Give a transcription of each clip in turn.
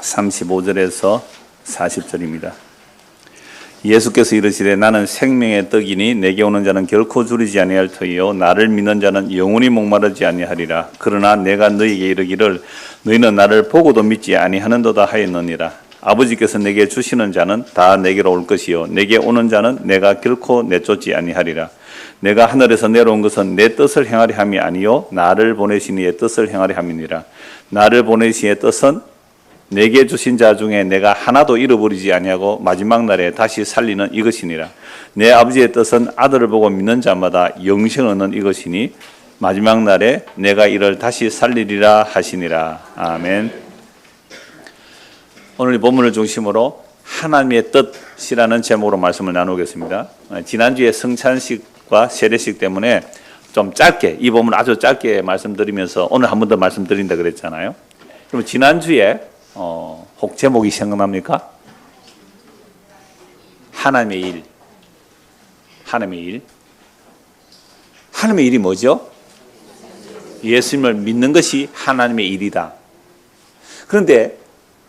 35절에서 40절입니다. 예수께서 이르시되 나는 생명의 떡이니 내게 오는 자는 결코 줄이지 아니할 터이요 나를 믿는 자는 영원히 목마르지 아니하리라. 그러나 내가 너희에게 이르기를 너희는 나를 보고도 믿지 아니하는도다 하였느니라. 아버지께서 내게 주시는 자는 다 내게로 올 것이요 내게 오는 자는 내가 결코 내쫓지 아니하리라. 내가 하늘에서 내려온 것은 내 뜻을 행하려 함이 아니요 나를 보내신 이의 뜻을 행하려 함이니라. 나를 보내신 이의 뜻은 내게 주신 자 중에 내가 하나도 잃어버리지 아니하고 마지막 날에 다시 살리는 이것이니라. 내 아버지의 뜻은 아들을 보고 믿는 자마다 영생을 얻는 이것이니 마지막 날에 내가 이를 다시 살리리라 하시니라. 아멘. 오늘 이 본문을 중심으로 하나님의 뜻이라는 제목으로 말씀을 나누겠습니다. 지난주에 성찬식과 세례식 때문에 좀 짧게 이 본문을 아주 짧게 말씀드리면서 오늘 한 번 더 말씀드린다 그랬잖아요. 그럼 지난주에 혹 제목이 생각납니까? 하나님의 일. 하나님의 일. 하나님의 일이 뭐죠? 예수님을 믿는 것이 하나님의 일이다. 그런데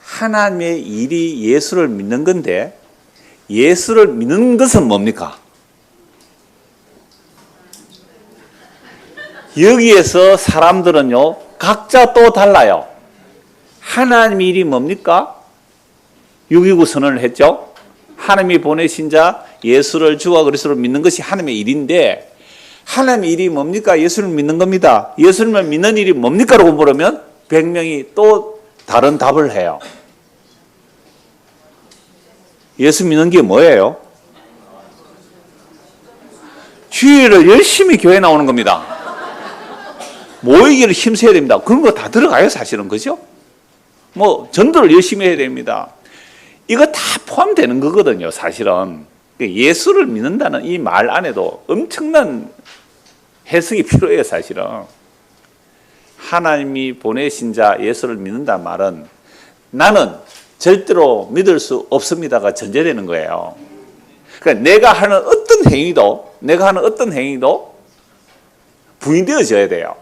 하나님의 일이 예수를 믿는 건데 예수를 믿는 것은 뭡니까? 여기에서 사람들은요 각자 또 달라요. 하나님의 일이 뭡니까? 6.29 선언을 했죠. 하나님이 보내신 자 예수를 주와 그리스도를 믿는 것이 하나님의 일인데 하나님의 일이 뭡니까? 예수를 믿는 겁니다. 예수님을 믿는 일이 뭡니까? 라고 물으면 100명이 또 다른 답을 해요. 예수 믿는 게 뭐예요? 주일을 열심히 교회 나오는 겁니다. 모이기를 힘써야 됩니다. 그런 거 다 들어가요 사실은. 그죠? 뭐 전도를 열심히 해야 됩니다. 이거 다 포함되는 거거든요 사실은. 예수를 믿는다는 이 말 안에도 엄청난 해석이 필요해요 사실은. 하나님이 보내신 자 예수를 믿는다는 말은 나는 절대로 믿을 수 없습니다가 전제되는 거예요. 그러니까 내가 하는 어떤 행위도 부인되어져야 돼요.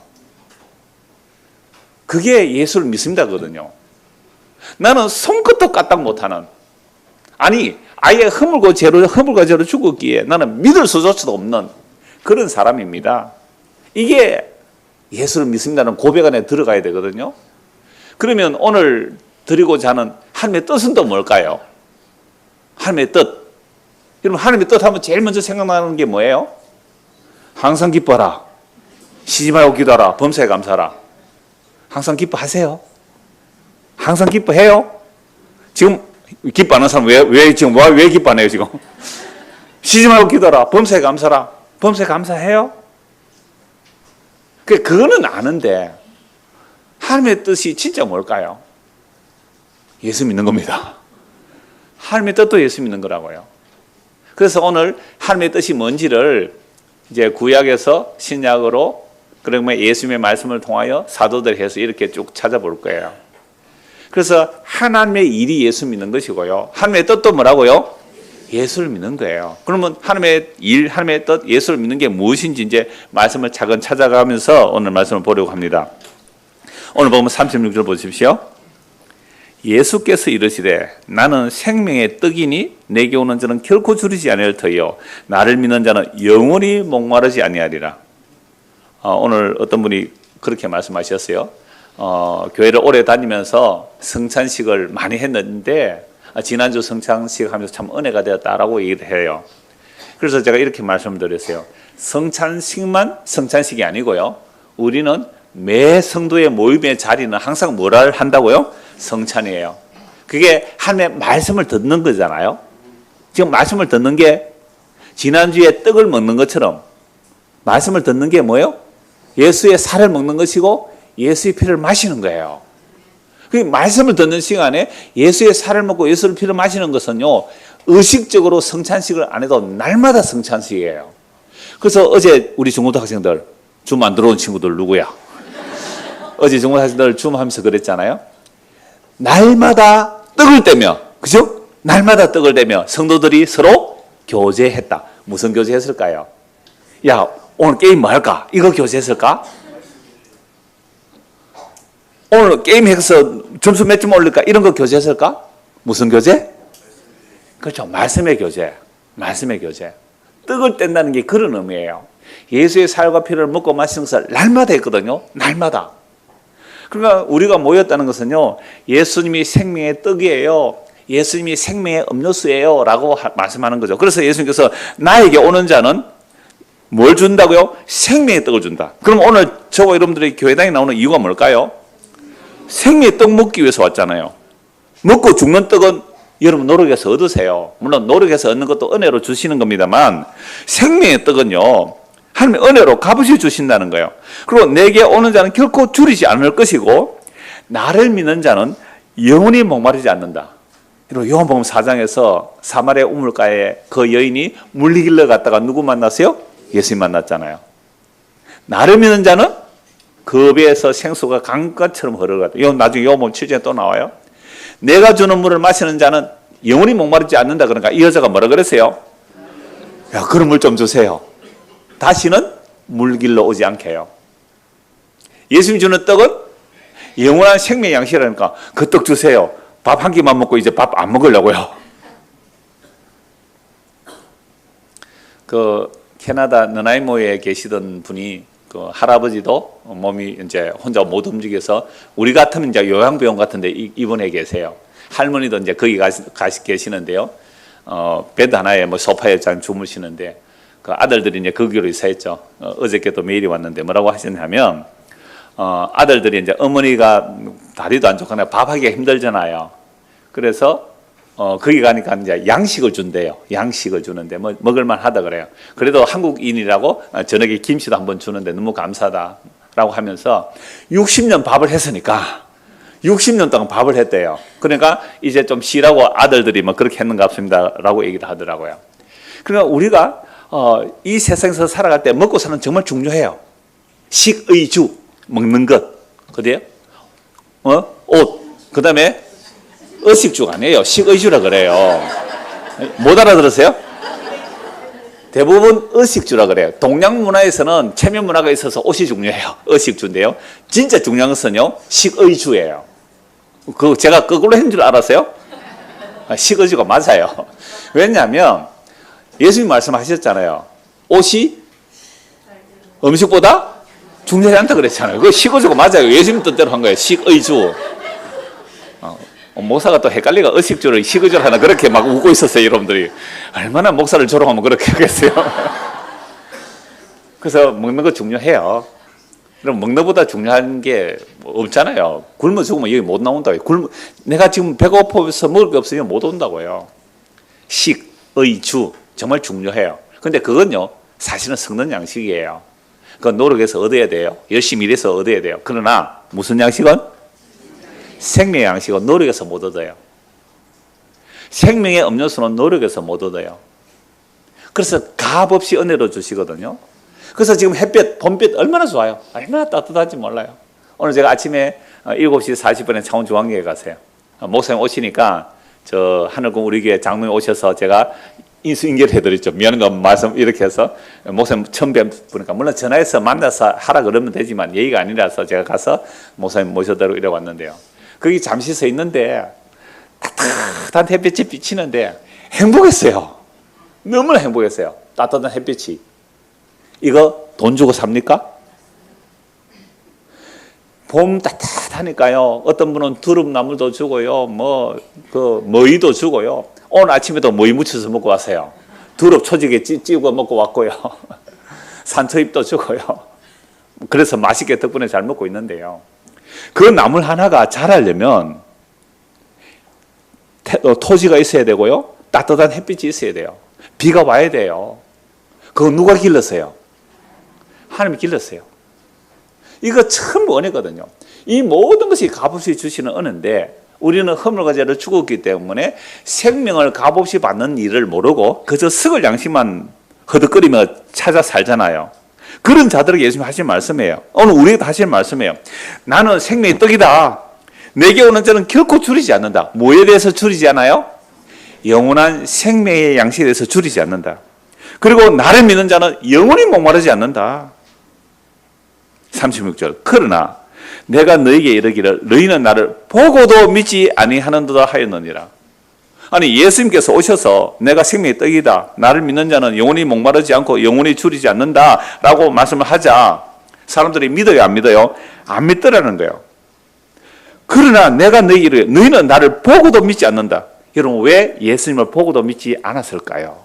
그게 예수를 믿습니다거든요. 나는 손끝도 까딱 못하는, 아니 아예 허물과 죄로 죽었기에 나는 믿을 수조차도 없는 그런 사람입니다. 이게 예수를 믿습니다는 고백 안에 들어가야 되거든요. 그러면 오늘 드리고자 하는 하나님의 뜻은 또 뭘까요? 하나님의 뜻. 여러분 하나님의 뜻 하면 제일 먼저 생각나는 게 뭐예요? 항상 기뻐하라, 쉬지 말고 기도하라, 범사에 감사하라. 항상 기뻐하세요? 항상 기뻐해요? 지금 기뻐하는 사람 왜 기뻐하네요 지금? 쉬지 말고 기도하라, 범사에 감사하라. 범사에 감사해요? 그거는 아는데 하나님의 뜻이 진짜 뭘까요? 예수 믿는 겁니다. 하나님의 뜻도 예수 믿는 거라고요. 그래서 오늘 하나님의 뜻이 뭔지를 이제 구약에서 신약으로 그러면 예수님의 말씀을 통하여 사도들이 해서 이렇게 쭉 찾아볼 거예요. 그래서 하나님의 일이 예수 믿는 것이고요. 하나님의 뜻도 뭐라고요? 예수를 믿는 거예요. 그러면 하나님의 일, 하나님의 뜻, 예수를 믿는 게 무엇인지 이제 말씀을 차근 찾아가면서 오늘 말씀을 보려고 합니다. 오늘 보면 36절 보십시오. 예수께서 이르시되 나는 생명의 떡이니 내게 오는 자는 결코 줄이지 아니할 터이요 나를 믿는 자는 영원히 목마르지 아니하리라. 오늘 어떤 분이 그렇게 말씀하셨어요. 교회를 오래 다니면서 성찬식을 많이 했는데 지난주 성찬식 하면서 참 은혜가 되었다라고 얘기를 해요. 그래서 제가 이렇게 말씀을 드렸어요. 성찬식만 성찬식이 아니고요. 우리는 매 성도의 모임의 자리는 항상 뭐를 한다고요? 성찬이에요. 그게 하나님의 말씀을 듣는 거잖아요. 지금 말씀을 듣는 게 지난주에 떡을 먹는 것처럼 말씀을 듣는 게 뭐예요? 예수의 살을 먹는 것이고 예수의 피를 마시는 거예요. 그 말씀을 듣는 시간에 예수의 살을 먹고 예수의 피를 마시는 것은요, 의식적으로 성찬식을 안 해도 날마다 성찬식이에요. 그래서 어제 우리 중고등 학생들, 줌 안 들어온 친구들 누구야? 어제 중고등 학생들 줌 하면서 그랬잖아요. 날마다 떡을 떼며, 그죠? 날마다 떡을 떼며 성도들이 서로 교제했다. 무슨 교제했을까요? 야, 오늘 게임 뭐 할까? 이거 교제했을까? 오늘 게임해서 점수 몇 점 올릴까? 이런 거 교제했을까? 무슨 교제? 그렇죠. 말씀의 교제. 말씀의 교제. 떡을 뗀다는 게 그런 의미예요. 예수의 살과 피를 먹고 마시는 것을 날마다 했거든요. 날마다. 그러니까 우리가 모였다는 것은요, 예수님이 생명의 떡이에요. 예수님이 생명의 음료수예요. 라고 말씀하는 거죠. 그래서 예수님께서 나에게 오는 자는 뭘 준다고요? 생명의 떡을 준다. 그럼 오늘 저와 여러분들이 교회당에 나오는 이유가 뭘까요? 생명의 떡 먹기 위해서 왔잖아요. 먹고 죽는 떡은 여러분 노력해서 얻으세요. 물론 노력해서 얻는 것도 은혜로 주시는 겁니다만 생명의 떡은요, 하나님의 은혜로 값없이 주신다는 거예요. 그리고 내게 오는 자는 결코 줄이지 않을 것이고 나를 믿는 자는 영원히 목마르지 않는다. 그리고 요한복음 4장에서 사마리아 우물가에 그 여인이 물리길러 갔다가 누구 만났어요? 예수님 만났잖아요. 나를 믿는 자는 그 배에서 생수가 강가처럼 흐르거든. 이건 나중에 요한복음 7장에 또 나와요. 내가 주는 물을 마시는 자는 영원히 목마르지 않는다. 그러니까 이 여자가 뭐라 그랬어요? 야, 그런 물 좀 주세요. 다시는 물길로 오지 않게 해요. 예수님 주는 떡은 영원한 생명의 양식이라니까 그 떡 주세요. 밥 한 끼만 먹고 이제 밥 안 먹으려고요. 그 캐나다 너나이모에 계시던 분이 그 할아버지도 몸이 이제 혼자 못 움직여서 우리 같으면 이제 요양병원 같은데 입원해 계세요. 할머니도 이제 거기 계시는데요. 베드 하나에 뭐 소파에 잘 주무시는데 그 아들들이 이제 거기로 이사했죠. 어저께도 메일이 왔는데 뭐라고 하셨냐면 아들들이 이제 어머니가 다리도 안 좋거나 밥하기가 힘들잖아요. 그래서 거기 가니까 이제 양식을 준대요. 양식을 주는데 뭐 먹을만 하다 그래요. 그래도 한국인이라고 저녁에 김치도 한번 주는데 너무 감사하다라고 하면서 60년 밥을 했으니까 60년 동안 밥을 했대요. 그러니까 이제 좀 쉬라고 아들들이 뭐 그렇게 했는가 싶습니다라고 얘기를 하더라고요. 그러니까 우리가 이 세상에서 살아갈 때 먹고 사는 정말 중요해요. 식의주, 먹는 것, 그래요? 옷, 그 다음에 의식주가 아니에요. 식의주라 그래요. 못 알아들으세요? 대부분 의식주라 그래요. 동양 문화에서는 체면 문화가 있어서 옷이 중요해요. 의식주인데요. 진짜 중요한 것은요, 식의주예요. 그 제가 거꾸로 한 줄 알았어요? 식의주가 맞아요. 왜냐하면 예수님 말씀하셨잖아요. 옷이 음식보다 중요하지 않다 그랬잖아요. 그거 식의주가 맞아요. 예수님 뜻대로 한 거예요. 식의주. 목사가 또 헷갈리가 의식주를 식의주를 하나 그렇게 막 웃고 있었어요. 여러분들이 얼마나 목사를 졸업하면 그렇게 하겠어요. 그래서 먹는 거 중요해요. 그럼 먹는 것보다 중요한 게 없잖아요. 굶어 죽으면 여기 못 나온다고요. 내가 지금 배고파서 먹을 게 없으면 못 온다고요. 식의주 정말 중요해요. 근데 그건요, 사실은 섞는 양식이에요. 그건 노력해서 얻어야 돼요. 열심히 일해서 얻어야 돼요. 그러나 무슨 양식은? 생명의 양식은 노력해서 못 얻어요. 생명의 음료수는 노력해서 못 얻어요. 그래서 값없이 은혜로 주시거든요. 그래서 지금 햇볕, 봄빛 얼마나 좋아요. 얼마나 따뜻한지 몰라요. 오늘 제가 아침에 7시 40분에 창원중앙교회 가세요. 목사님 오시니까 저 하늘궁 우리 교회 장로님 오셔서 제가 인수인결해드렸죠. 미안한 거 말씀 이렇게 해서 목사님 처음 뵙으니까 물론 전화해서 만나서 하라 그러면 되지만 예의가 아니라서 제가 가서 목사님 모셔드리고 이래 왔는데요. 거기 잠시 서 있는데 따뜻한 햇빛이 비치는데 행복했어요. 너무나 행복했어요. 따뜻한 햇빛이. 이거 돈 주고 삽니까? 봄 따뜻하니까요. 어떤 분은 두릅나물도 주고요. 머위도 주고요. 오늘 아침에도 머위 무쳐서 먹고 왔어요. 두릅 초지게 찌고 먹고 왔고요. 산초잎도 주고요. 그래서 맛있게 덕분에 잘 먹고 있는데요. 그 나물 하나가 자라려면 토지가 있어야 되고요. 따뜻한 햇빛이 있어야 돼요. 비가 와야 돼요. 그거 누가 길렀어요? 하나님이 길렀어요. 이거 참 은혜거든요. 이 모든 것이 값없이 주시는 은혜인데 우리는 허물과제를 죽었기 때문에 생명을 값없이 받는 일을 모르고 그저 썩을 양식만 허덕거리며 찾아 살잖아요. 그런 자들에게 예수님 하신 말씀이에요. 오늘 우리에게 하신 말씀이에요. 나는 생명의 떡이다. 내게 오는 자는 결코 줄이지 않는다. 뭐에 대해서 줄이지 않아요? 영원한 생명의 양식에 대해서 줄이지 않는다. 그리고 나를 믿는 자는 영원히 목마르지 않는다. 36절. 그러나 내가 너에게 이르기를 너희는 나를 보고도 믿지 아니하는도다 하였느니라. 아니 예수님께서 오셔서 내가 생명의 떡이다, 나를 믿는 자는 영원히 목마르지 않고 영원히 줄이지 않는다 라고 말씀을 하자 사람들이 믿어요 안 믿어요? 안 믿더라는 거예요. 그러나 내가 너희를 너희는 나를 보고도 믿지 않는다. 여러분 왜 예수님을 보고도 믿지 않았을까요?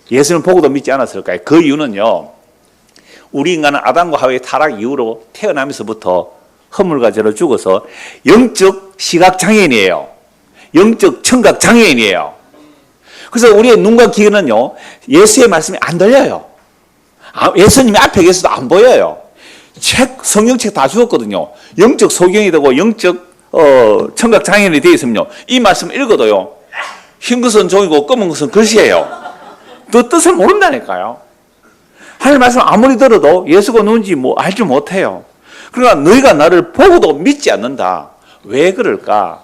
예수님을 보고도 믿지 않았을까요? 그 이유는요, 우리 인간은 아담과 하와의 타락 이후로 태어나면서부터 허물과 죄로 죽어서 영적 시각장애인이에요. 영적 청각장애인이에요. 그래서 우리의 눈과 귀는요 예수의 말씀이 안 들려요. 예수님이 앞에 계셔도 안 보여요. 성경책 다 주었거든요. 영적 소경이 되고 영적 청각장애인이 되어 있으면요 이 말씀 읽어도요 흰 것은 종이고 검은 것은 글씨예요. 그 뜻을 모른다니까요. 하나님 말씀 아무리 들어도 예수가 누군지 알지 못해요. 그러니까 너희가 나를 보고도 믿지 않는다. 왜 그럴까?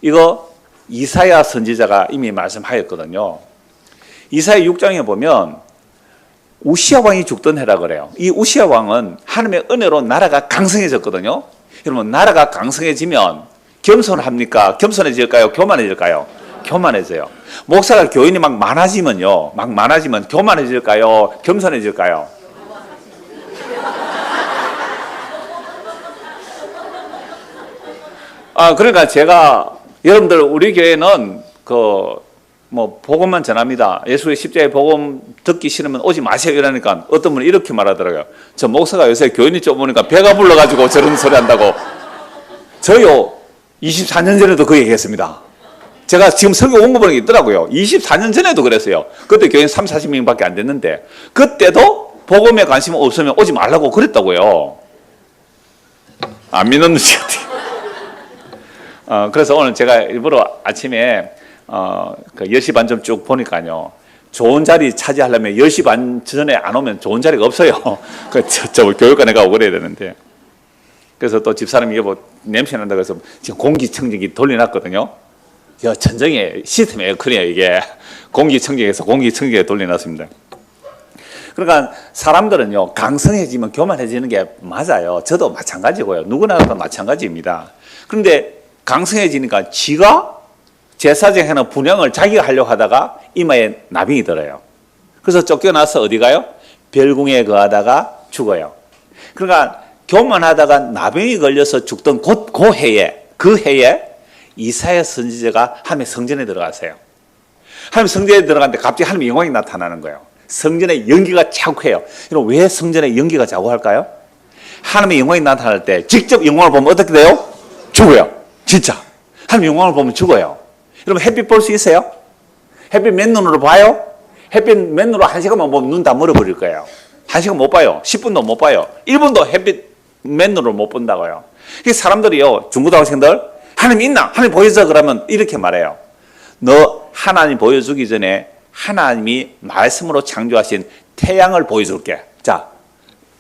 이거 이사야 선지자가 이미 말씀하였거든요. 이사야 6장에 보면 우시아 왕이 죽던 해라 그래요. 이 우시아 왕은 하나님의 은혜로 나라가 강성해졌거든요. 여러분 나라가 강성해지면 겸손합니까? 겸손해질까요? 교만해질까요? 교만해져요. 목사가 교인이 막 많아지면요, 막 많아지면 교만해질까요? 겸손해질까요? 그러니까 제가 여러분들 우리 교회는 복음만 전합니다. 예수의 십자가의 복음 듣기 싫으면 오지 마세요 이러니까 어떤 분이 이렇게 말하더라고요. 저 목사가 요새 교인이 좁으니까 배가 불러가지고 저런 소리 한다고. 저요 24년 전에도 그 얘기했습니다. 제가 지금 설교 온 거 보는 게 있더라고요. 24년 전에도 그랬어요. 그때 교인 3, 40명밖에 안 됐는데 그때도 복음에 관심 없으면 오지 말라고 그랬다고요. 안 믿는 눈치 같아요. 그래서 오늘 제가 일부러 아침에 10시 반쯤 쭉 보니까요 좋은 자리 차지하려면 10시 반 전에 안 오면 좋은 자리가 없어요. 저 교육관에 가고 그래야 되는데. 그래서 또 집사람이 여보 냄새 난다고 해서 지금 공기청정기 돌려놨거든요. 전정의 시스템 에어컨이에요 이게. 공기청정기에서 공기청정기에 돌려놨습니다. 그러니까 사람들은요 강성해지면 교만해지는 게 맞아요. 저도 마찬가지고요. 누구나 다 마찬가지입니다. 그런데 강성해지니까 지가 제사장 하는 분양을 자기가 하려고 하다가 이마에 나병이 들어요. 그래서 쫓겨나서 어디 가요? 별궁에 거하다가 죽어요. 그러니까 교만하다가 나병이 걸려서 죽던 그 해에 이사야 선지자가 하나님의 성전에 들어가세요. 하나님 성전에 들어갔는데 갑자기 하나님의 영광이 나타나는 거예요. 성전에 연기가 자욱해요. 여러분 왜 성전에 연기가 자욱할까요? 하나님의 영광이 나타날 때 직접 영광을 보면 어떻게 돼요? 죽어요. 진짜. 하나님의 영광을 보면 죽어요. 여러분 햇빛 볼 수 있어요? 햇빛 맨눈으로 봐요? 햇빛 맨눈으로 1시간만 보면 눈 다 멀어버릴 거예요. 1시간 못 봐요. 10분도 못 봐요. 1분도 햇빛 맨눈으로 못 본다고요. 사람들이요 중고등학생들 하나님 있나? 하나님 보여줘 그러면 이렇게 말해요. 너 하나님 보여주기 전에 하나님이 말씀으로 창조하신 태양을 보여줄게. 자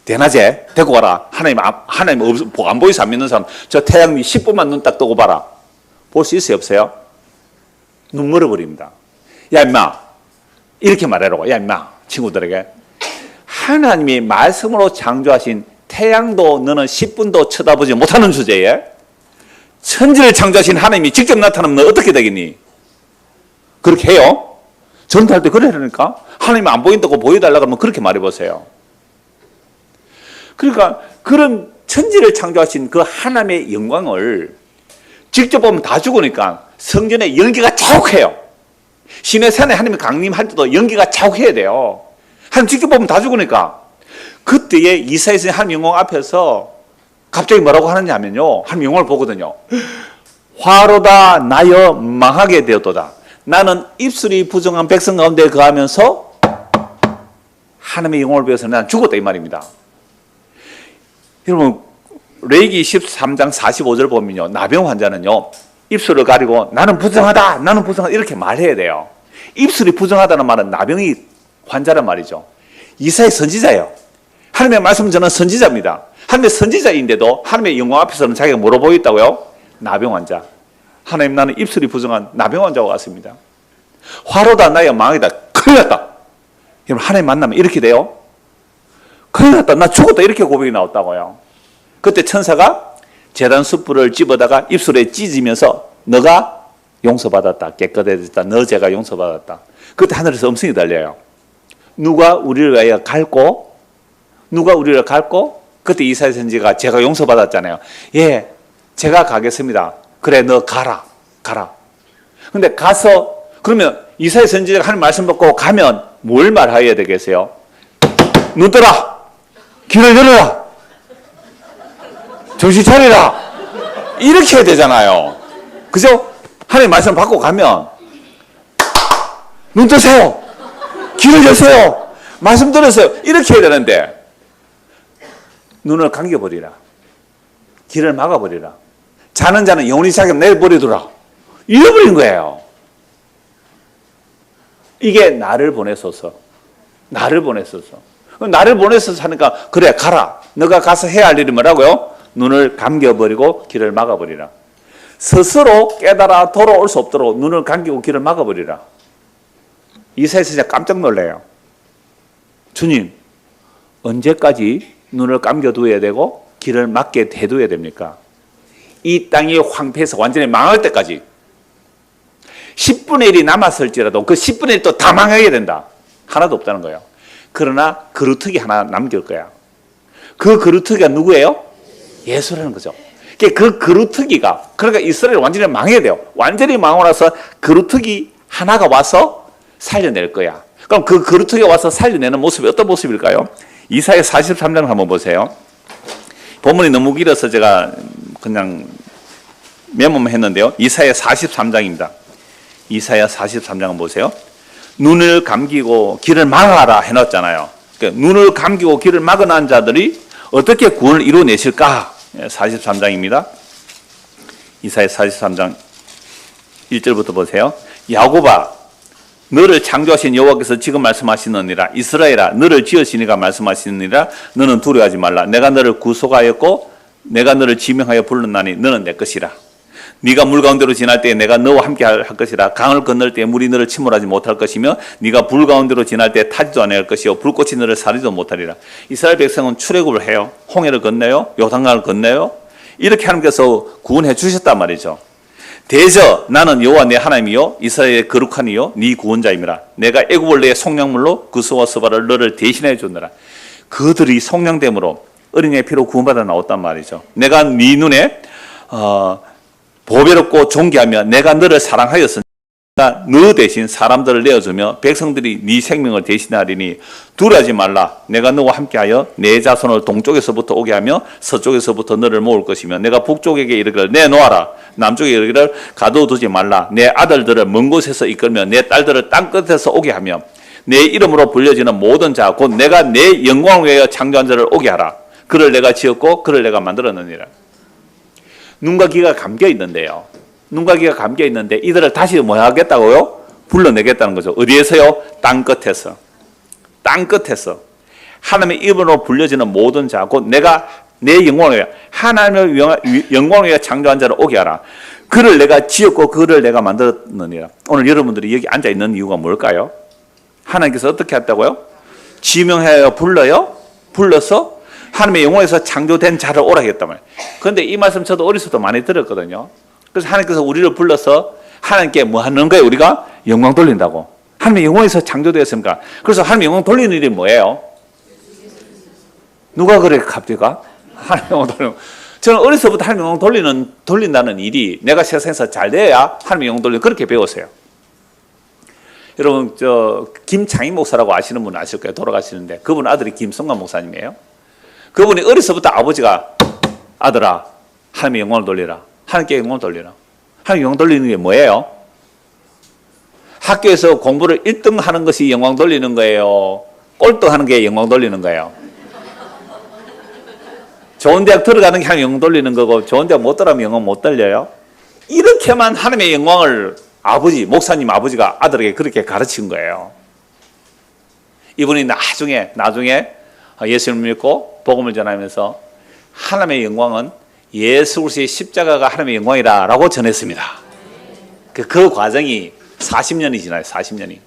대낮에 데리고 가라. 하나님 안 보여서 안 믿는 사람 저 태양 10분만 눈 딱 뜨고 봐라. 볼 수 있어요 없어요? 눈 멀어버립니다. 야 임마 이렇게 말하라고. 야 임마 친구들에게 하나님이 말씀으로 창조하신 태양도 너는 10분도 쳐다보지 못하는 주제에 천지를 창조하신 하나님이 직접 나타나면 너 어떻게 되겠니? 그렇게 해요? 전도할 때 그러니까 하나님이 안 보인다고 보여달라고 하면 그렇게 말해보세요. 그러니까 그런 천지를 창조하신 그 하나님의 영광을 직접 보면 다 죽으니까 성전에 연기가 자욱해요. 시내산에 하나님이 강림할 때도 연기가 자욱해야 돼요. 하나님 직접 보면 다 죽으니까 그때에 이사야서 하나님 영광 앞에서 갑자기 뭐라고 하느냐 하면요 하나님 영광을 보거든요. 화로다 나여 망하게 되었도다. 나는 입술이 부정한 백성 가운데 거하면서 하나님의 영광을 배워서 나는 죽었다 이 말입니다. 여러분 레위기 13장 45절 보면요 나병 환자는요 입술을 가리고 나는 부정하다 나는 부정하다 이렇게 말해야 돼요. 입술이 부정하다는 말은 나병이 환자란 말이죠. 이사야 선지자예요. 하나님의 말씀은 저는 선지자입니다. 하나님의 선지자인데도 하나님의 영광 앞에서는 자기가 뭐로 보였다고요? 나병 환자. 하나님 나는 입술이 부정한 나병 환자와 같습니다. 화로다 나의 망이다. 큰일 났다. 여러분 하나님 만나면 이렇게 돼요? 큰일 났다. 나 죽었다. 이렇게 고백이 나왔다고요. 그때 천사가 제단 숯불을 집어다가 입술에 찢으면서 너가 용서받았다. 깨끗해졌다. 너 죄가 용서받았다. 그때 하늘에서 음성이 들려요. 누가 우리를 위하여 갈고 누가 우리를 갈고 그때 이사야 선지가 제가 용서받았잖아요. 예, 제가 가겠습니다. 그래 너 가라. 근데 가서 그러면 이사야 선지자가 하는 말씀 받고 가면 뭘 말해야 되겠어요? 눈 떠라. 길을 열어라. 정신 차리라. 이렇게 해야 되잖아요. 그죠? 하나님 말씀 받고 가면 눈 뜨세요. 길을 여세요. 말씀 들으세요. 이렇게 해야 되는데 눈을 감겨버리라. 길을 막아버리라. 자는 자는 영원히 자기 내버려두라. 잃어버린 거예요. 이게 나를 보내소서. 나를 보내소서 하니까 그래 가라. 너가 가서 해야 할 일이 뭐라고요? 눈을 감겨버리고 길을 막아버리라. 스스로 깨달아 돌아올 수 없도록 눈을 감기고 길을 막아버리라. 이사야 선지자 깜짝 놀래요. 주님, 언제까지 눈을 감겨두어야 되고 길을 막게 해둬야 됩니까? 이 땅이 황폐해서 완전히 망할 때까지 10분의 1이 남았을지라도 그 10분의 1도 다 망하게 된다. 하나도 없다는 거예요. 그러나 그루터기 하나 남길 거야. 그 그루터기가 누구예요? 예수라는 거죠. 그 그루터기가 그러니까 이스라엘 완전히 망해야 돼요. 완전히 망하고 나서 그루터기 하나가 와서 살려낼 거야. 그럼 그 그루터기가 와서 살려내는 모습이 어떤 모습일까요? 이사야 43장 한번 보세요. 본문이 너무 길어서 제가 그냥 메모만 했는데요. 이사야 43장입니다. 이사야 43장을 보세요. 눈을 감기고 길을 막아라 해놨잖아요. 그러니까 눈을 감기고 길을 막아놓은 자들이 어떻게 구원을 이루어내실까? 43장입니다. 이사야 43장 1절부터 보세요. 야곱아, 너를 창조하신 여호와께서 지금 말씀하시느니라. 이스라엘아, 너를 지으시니가 말씀하시느니라. 너는 두려워하지 말라. 내가 너를 구속하였고 내가 너를 지명하여 불렀나니 너는 내 것이라. 네가 물 가운데로 지날 때에 내가 너와 함께 할 것이라. 강을 건널 때에 물이 너를 침몰하지 못할 것이며 네가 불 가운데로 지날 때에 타지도 아니할 것이요 불꽃이 너를 사리도 못하리라. 이스라엘 백성은 출애굽을 해요. 홍해를 건너요. 요단강을 건너요. 이렇게 하나님께서 구원해 주셨단 말이죠. 대저 나는 여호와 내 하나님이요 이스라엘의 거룩한 이요 네 구원자임이라. 내가 애굽을 내 속량물로 구스와 스바를 너를 대신해 줬느라. 그들이 속량됨으로 어린이의 피로 구원받아 나왔단 말이죠. 내가 네 눈에 보배롭고 존귀하며 내가 너를 사랑하였으니 너 대신 사람들을 내어주며 백성들이 네 생명을 대신하리니 두려워하지 말라. 내가 너와 함께하여 내 자손을 동쪽에서부터 오게 하며 서쪽에서부터 너를 모을 것이며 내가 북쪽에게 이르기를 내놓아라. 남쪽에 이르기를 가둬두지 말라. 내 아들들을 먼 곳에서 이끌며 내 딸들을 땅끝에서 오게 하며 내 이름으로 불려지는 모든 자 곧 내가 내 영광을 위하여 창조한 자를 오게 하라. 그를 내가 지었고 그를 내가 만들었느니라. 눈과 귀가 감겨 있는데요. 눈과 귀가 감겨 있는데 이들을 다시 뭐 하겠다고요? 불러내겠다는 거죠. 어디에서요? 땅끝에서. 땅끝에서. 하나님의 이름으로 불려지는 모든 자, 곧 내가 내 영광을 위하여 하나님의 영광을 위하여 창조한 자를 오게 하라. 그를 내가 지었고 그를 내가 만들었느니라. 오늘 여러분들이 여기 앉아 있는 이유가 뭘까요? 하나님께서 어떻게 했다고요? 지명하여 불러요? 불러서 하나님의 영광에서 창조된 자를 오라 했단 말이에요. 그런데 이 말씀 저도 어렸을 때 많이 들었거든요. 그래서 하나님께서 우리를 불러서 하나님께 뭐 하는 거예요? 우리가 영광 돌린다고. 하나님의 영광에서 창조되었습니까? 그래서 하나님의 영광 돌리는 일이 뭐예요? 누가 그래 갑자기 하나님의 영광 돌리는. 저는 어렸을 때부터 하나님의 영광 돌린다는 일이 내가 세상에서 잘 돼야 하나님의 영광 돌리는 그렇게 배웠어요. 여러분 김창희 목사라고 아시는 분 아실 거예요. 돌아가시는데 그분 아들이 김성관 목사님이에요. 그분이 어렸을 때부터 아버지가 아들아 하나님의 영광을 돌리라. 하나님께 영광을 돌리라. 하나님께 영광 돌리는 게 뭐예요? 학교에서 공부를 1등 하는 것이 영광 돌리는 거예요? 꼴등하는 게 영광 돌리는 거예요? 좋은 대학 들어가는 게 하나님 영광 돌리는 거고 좋은 대학 못 들어가면 영광 못 돌려요? 이렇게만 하나님의 영광을 목사님 아버지가 아들에게 그렇게 가르친 거예요. 이분이 나중에 예수님을 믿고 복음을 전하면서 하나님의 영광은 예수 그리스도의 십자가가 하나님의 영광이라고 전했습니다. 그 과정이 40년이 지나요. 40년이.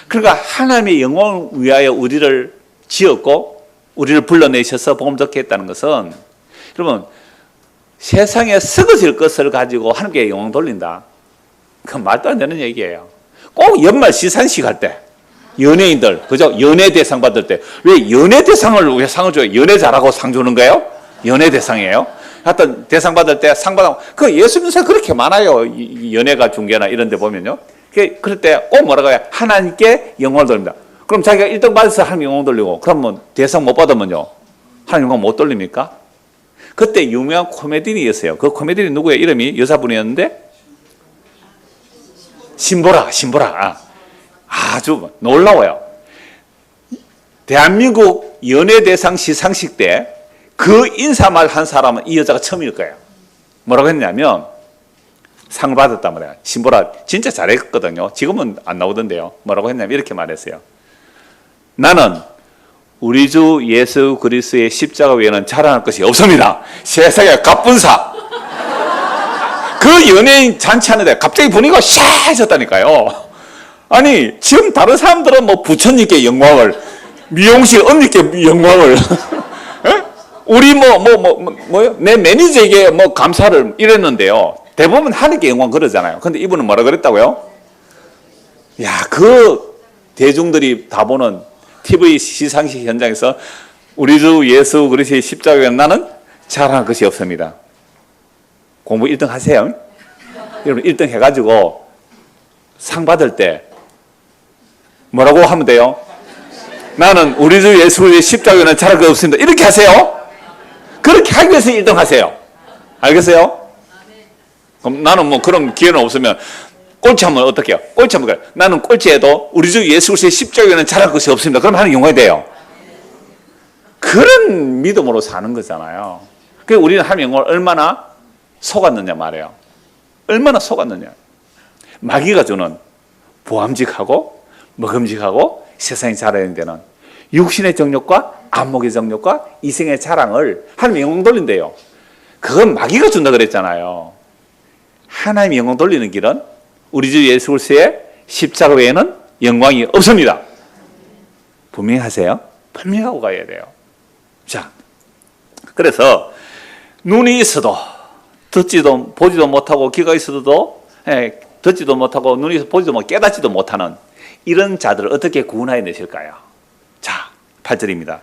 그러니까 하나님의 영광을 위하여 우리를 지었고 우리를 불러내셔서 복음 듣게 했다는 것은, 여러분, 세상에 썩어질 것을 가지고 하나님께 영광 돌린다. 그건 말도 안 되는 얘기예요. 꼭 연말 시상식 할 때, 연예인들, 그죠? 연예 대상 받을 때, 왜 연예 대상을 왜 상을 줘요? 연예 잘하고 상 주는 거예요? 연예 대상이에요? 하여튼 대상 받을 때 상 받아, 그 예수 믿는 사람 그렇게 많아요. 연예가 중계나 이런 데 보면요. 그럴 때 꼭 뭐라고 해요? 하나님께 영광을 돌립니다. 그럼 자기가 1등 받아서 하나님 영광 돌리고, 그러면 대상 못 받으면요? 하나님 영광 못 돌립니까? 그때 유명한 코미디언이었어요. 그 코미디언이 누구예요? 이름이 여자분이었는데? 신보라. 아주 놀라워요. 대한민국 연예대상 시상식 때 그 인사말 한 사람은 이 여자가 처음일 거예요. 뭐라고 했냐면, 상을 받았단 말이에요. 신보라 진짜 잘했거든요. 지금은 안 나오던데요. 뭐라고 했냐면 이렇게 말했어요. 나는 우리 주 예수 그리스도의 십자가 외에는 자랑할 것이 없습니다. 세상에 갑분사. 그 연예인 잔치하는데 갑자기 분위기가 샤해졌다니까요. 아니, 지금 다른 사람들은 뭐 부처님께 영광을, 미용실 언니께 영광을, 우리 뭐요? 내 매니저에게 뭐 감사를 이랬는데요. 대부분 하나님께 영광 그러잖아요. 근데 이분은 뭐라 그랬다고요? 야, 그 대중들이 다 보는 TV 시상식 현장에서 우리 주 예수 그리스도의 십자가에 나는 자랑할 것이 없습니다. 공부 1등 하세요. 여러분 1등 해가지고 상 받을 때 뭐라고 하면 돼요? 나는 우리 주 예수 그리스도의 십자가에는 자랑할 것 없습니다. 이렇게 하세요. 그렇게 하기 위해서 1등 하세요. 알겠어요? 그럼 나는 뭐 그런 기회는 없으면 꼴찌 하면 어떻게 해요? 꼴찌 하면 그래. 나는 꼴찌해도 우리 주 예수 그리스도의 십자가에는 잘할 것이 없습니다. 그럼 하는 영광이 돼요. 그런 믿음으로 사는 거잖아요. 그래서 우리는 하나님 영광을 얼마나 속았느냐 말이에요. 얼마나 속았느냐. 마귀가 주는 보암직하고 먹음직하고 세상이 잘하는 데는 육신의 정욕과 안목의 정욕과 이생의 자랑을 하나님 영광 돌린대요. 그건 마귀가 준다 그랬잖아요. 하나님 영광 돌리는 길은 우리 주 예수 그리스도의 십자가 외에는 영광이 없습니다. 분명히 하세요. 분명히 하고 가야 돼요. 자, 그래서 눈이 있어도 듣지도 보지도 못하고 귀가 있어도 듣지도 못하고 눈이 있어도 보지도 못하고 깨닫지도 못하는 이런 자들을 어떻게 구원하여 내실까요? 자, 8절입니다.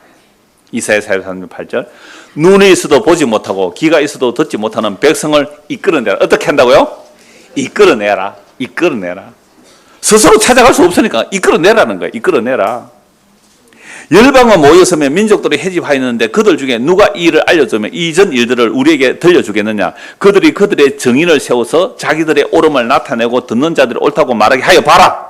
이사야 43년 8절. 눈이 있어도 보지 못하고 귀가 있어도 듣지 못하는 백성을 이끌어내라. 어떻게 한다고요? 이끌어내라. 스스로 찾아갈 수 없으니까 이끌어내라는 거예요. 이끌어내라. 열방은 모였으면 민족들이 해집하였는데 그들 중에 누가 이 일을 알려주면 이전 일들을 우리에게 들려주겠느냐. 그들이 그들의 정인을 세워서 자기들의 옳음을 나타내고 듣는 자들이 옳다고 말하게 하여 봐라.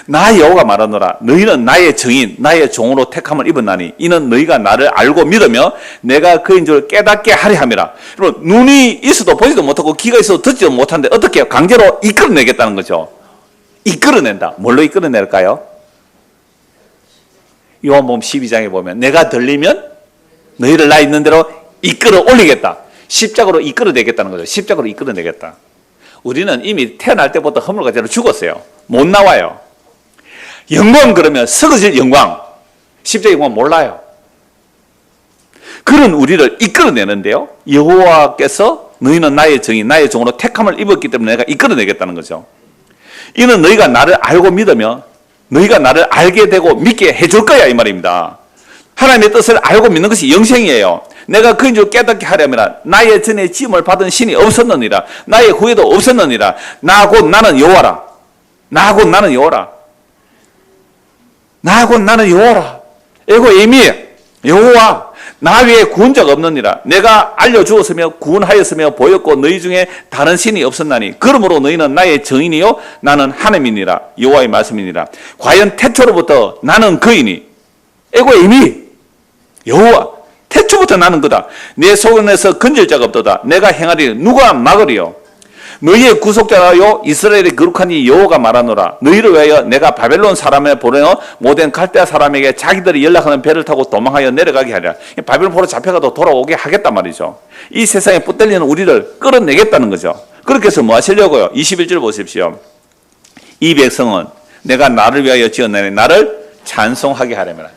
나 여호와가 말하노라. 너희는 나의 정인 나의 종으로 택함을 입었나니 이는 너희가 나를 알고 믿으며 내가 그인 줄 깨닫게 하려 함이라. 여러분, 눈이 있어도 보지도 못하고 귀가 있어도 듣지도 못하는데 어떻게 해요? 강제로 이끌어내겠다는 거죠. 이끌어낸다. 뭘로 이끌어낼까요? 요한복음 12장에 보면 내가 들리면 너희를 나 있는 대로 이끌어 올리겠다. 십자가로 이끌어내겠다는 거죠. 십자가로 이끌어내겠다. 우리는 이미 태어날 때부터 허물과제로 죽었어요. 못 나와요. 영광 그러면 썩어질 영광. 십자가 영광 몰라요. 그런 우리를 이끌어내는데요. 여호와께서 너희는 나의 정인 나의 종으로 택함을 입었기 때문에 내가 이끌어내겠다는 거죠. 이는 너희가 나를 알고 믿으며 너희가 나를 알게 되고 믿게 해줄 거야 이 말입니다. 하나님의 뜻을 알고 믿는 것이 영생이에요. 내가 그인 줄 깨닫게 하려면 나의 전에 지음을 받은 신이 없었느니라. 나의 후에도 없었느니라. 나 곧 나는 여호와라. 나 곧 나는 여호와라. 나 곧 나는 여호와라. 에고 에미 여호와 나 외에 구원자가 없느니라. 내가 알려주었으며 구원하였으며 보였고 너희 중에 다른 신이 없었나니 그러므로 너희는 나의 정인이요 나는 하나님이니라. 여호와의 말씀이니라. 과연 태초로부터 나는 그이니 에고 에미 여호와 태초부터 나는 그다. 내 손에서 건질 자가 없도다. 내가 행하리 누가 막으리요. 너희의 구속자라요 이스라엘의 거룩한 이 여호와가 말하노라. 너희를 위하여 내가 바벨론 사람에 보내어 모든 갈대아 사람에게 자기들이 연락하는 배를 타고 도망하여 내려가게 하리라. 바벨론 포로 잡혀가도 돌아오게 하겠단 말이죠. 이 세상에 붙들리는 우리를 끌어내겠다는 거죠. 그렇게 해서 뭐 하시려고요? 21절 보십시오. 이 백성은 내가 나를 위하여 지었나니 나를 찬송하게 하려면.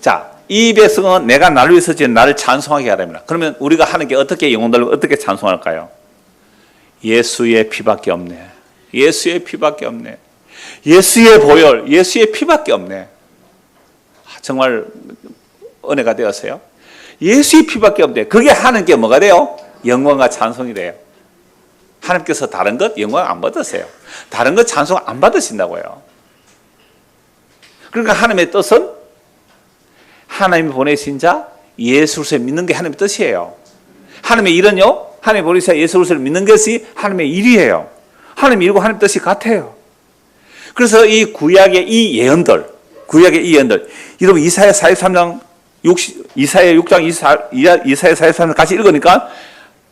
자, 이 백성은 내가 나를 위해서 지은 나를 찬송하게 하랍니다. 그러면 우리가 하나님께 어떻게 영혼들을 어떻게 찬송할까요? 예수의 피밖에 없네. 예수의 피밖에 없네. 예수의 보혈, 예수의 피밖에 없네. 정말 은혜가 되었어요. 예수의 피밖에 없네. 그게 하나님께 뭐가 돼요? 영광과 찬송이 돼요. 하나님께서 다른 것 영광 안 받으세요. 다른 것 찬송 안 받으신다고요. 그러니까 하나님의 뜻은 하나님이 보내신 자 예수 그리스도를 믿는 게 하나님의 뜻이에요. 하나님의 일은요, 하나님이 보내신 자 예수 그리스도를 믿는 것이 하나님의 일이에요. 하나님의 일과 하나님의 뜻이 같아요. 그래서 이 구약의 이 예언들, 여러분 이사야 43장, 이사야 6장, 이사야 43장 같이 읽으니까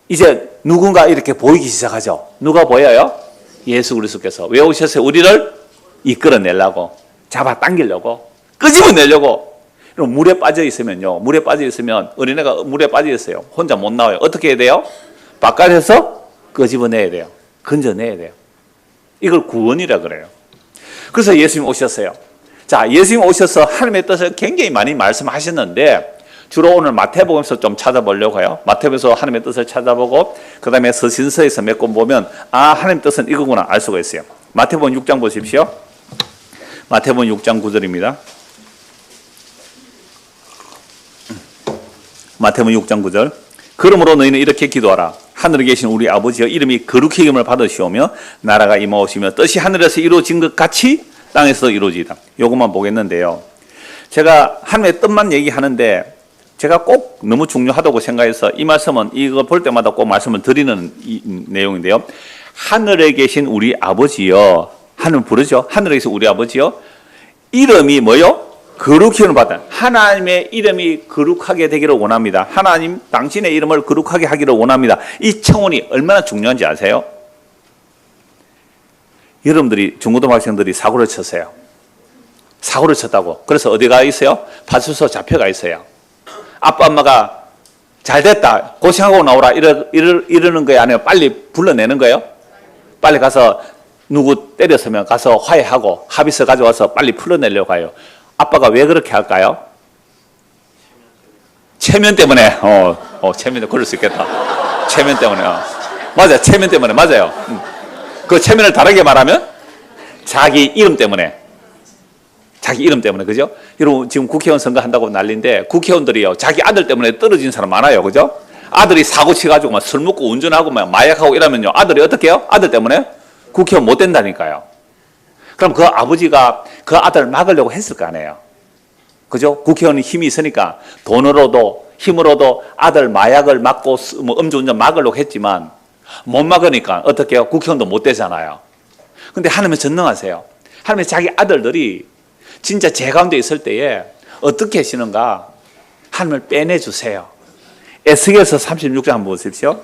이제 누군가 이렇게 보이기 시작하죠. 누가 보여요? 예수 그리스도께서 왜 오셨어요? 우리를 이끌어내려고, 잡아당기려고, 끄집어내려고. 물에 빠져 있으면요, 물에 빠져 있으면 어린애가 물에 빠져 있어요. 혼자 못 나와요. 어떻게 해야 돼요? 바깥에서 끄집어내야 돼요. 건져내야 돼요. 이걸 구원이라 그래요. 그래서 예수님 오셨어요. 자, 예수님 오셔서 하나님의 뜻을 굉장히 많이 말씀하셨는데 주로 오늘 마태복음에서 좀 찾아보려고 해요. 마태복음에서 하나님의 뜻을 찾아보고 그 다음에 서신서에서 몇 권 보면 아, 하나님의 뜻은 이거구나 알 수가 있어요. 마태복음 6장 보십시오. 마태복음 6장 9절입니다. 마태복음 6장 9절. 그러므로 너희는 이렇게 기도하라. 하늘에 계신 우리 아버지여 이름이 거룩히 여김을 받으시오며 나라가 임하오시며 뜻이 하늘에서 이루어진 것 같이 땅에서 이루어지다. 요것만 보겠는데요. 제가 하나님의 뜻만 얘기하는데 제가 꼭 너무 중요하다고 생각해서 이 말씀은 이거 볼 때마다 꼭 말씀을 드리는 이 내용인데요. 하늘에 계신 우리 아버지여, 하늘 부르죠. 하늘에 계신 우리 아버지여 이름이 뭐요? 거룩히 여김을 받다. 하나님의 이름이 거룩하게 되기를 원합니다. 하나님 당신의 이름을 거룩하게 하기를 원합니다. 이 청원이 얼마나 중요한지 아세요? 여러분들이 중고등부 학생들이 사고를 쳤어요. 사고를 쳤다고. 그래서 어디 가 있어요? 파출소 잡혀가 있어요. 아빠 엄마가 잘 됐다 고생하고 나오라 이러는 거예요? 아니면 빨리 불러내는 거예요? 빨리 가서 누구 때렸으면 가서 화해하고 합의서 가져와서 빨리 풀어내려고 해요. 아빠가 왜 그렇게 할까요? 체면 때문에. 체면, 그럴 수 있겠다. 체면 때문에. 맞아요. 체면 때문에. 맞아요. 그 체면을 다르게 말하면 자기 이름 때문에. 자기 이름 때문에. 그죠? 여러분, 지금 국회의원 선거한다고 난리인데, 국회의원들이요, 자기 아들 때문에 떨어진 사람 많아요. 그죠? 아들이 사고 치가지고 막 술 먹고 운전하고 막 마약하고 이러면요, 아들이 어떻게 해요? 아들 때문에 국회의원 못 된다니까요. 그럼 그 아버지가 그 아들을 막으려고 했을 거 아니에요. 그죠? 국회의원이 힘이 있으니까 돈으로도 힘으로도 아들 마약을 막고 뭐 음주운전 막으려고 했지만 못 막으니까 어떻게 해요? 국회의원도 못 되잖아요. 근데 하나님은 전능하세요. 하나님은 자기 아들들이 진짜 제 가운데 있을 때에 어떻게 하시는가? 하나님을 빼내주세요. 에스겔서 36장 한번 보십시오.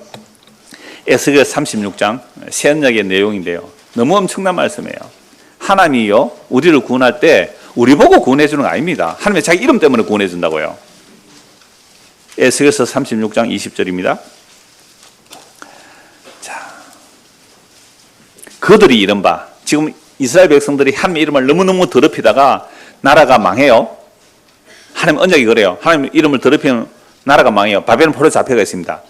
에스겔 36장 새언약의 내용인데요. 너무 엄청난 말씀이에요. 하나님이요, 우리를 구원할 때 우리 보고 구원해 주는 거 아닙니다. 하나님의 자기 이름 때문에 구원해 준다고요. 에스겔서 36장 20절입니다. 자, 그들이 이른바, 지금 이스라엘 백성들이 하나님의 이름을 너무너무 더럽히다가 나라가 망해요. 하나님 언약이 그래요. 하나님 이름을 더럽히면 나라가 망해요. 바벨론 포로 잡혀가 있습니다.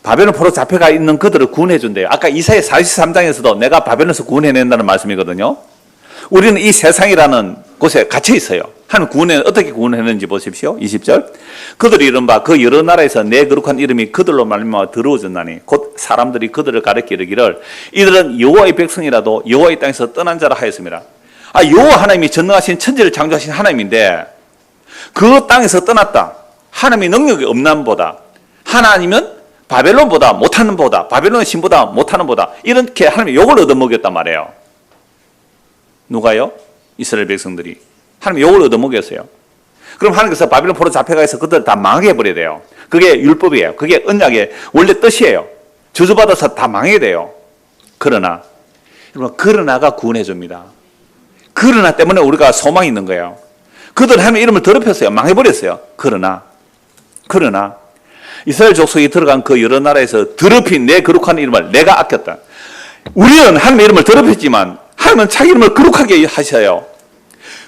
바벨론 포로 잡혀가 있는 그들을 구원해 준대요. 아까 이사야 43장에서도 내가 바벨론에서 구원해낸다는 말씀이거든요. 우리는 이 세상이라는 곳에 갇혀 있어요. 하나님 어떻게 구원했는지 보십시오. 20절. 그들이 이른바 그 여러 나라에서 내 거룩한 이름이 그들로 말미암아 더러워졌나니 곧 사람들이 그들을 가르쳐 이르기를 이들은 여호와의 백성이라도 여호와의 땅에서 떠난 자라 하였습니다. 여호와 하나님이 전능하신 천지를 창조하신 하나님인데 그 땅에서 떠났다. 하나님의 능력이 없남보다, 하나님은 바벨론보다 못하는 보다, 바벨론의 신보다 못하는 보다, 이렇게 하나님의 욕을 얻어먹였단 말이에요. 누가요? 이스라엘 백성들이 하나님 욕을 얻어먹였어요. 그럼 하나님께서 바벨론 포로 잡혀가서 그들을 다 망하게 해버려야 돼요. 그게 율법이에요. 그게 언약의 원래 뜻이에요. 저주받아서 다 망해야 돼요. 그러나 여러분, 그러나가 구원해 줍니다. 그러나 때문에 우리가 소망이 있는 거예요. 그들은 하나님의 이름을 더럽혔어요. 망해버렸어요. 그러나 이스라엘 족속이 들어간 그 여러 나라에서 더럽힌 내 거룩한 이름을 내가 아꼈다. 우리는 하나님의 이름을 더럽혔지만 하나님은 자기 이름을 거룩하게 하셔요.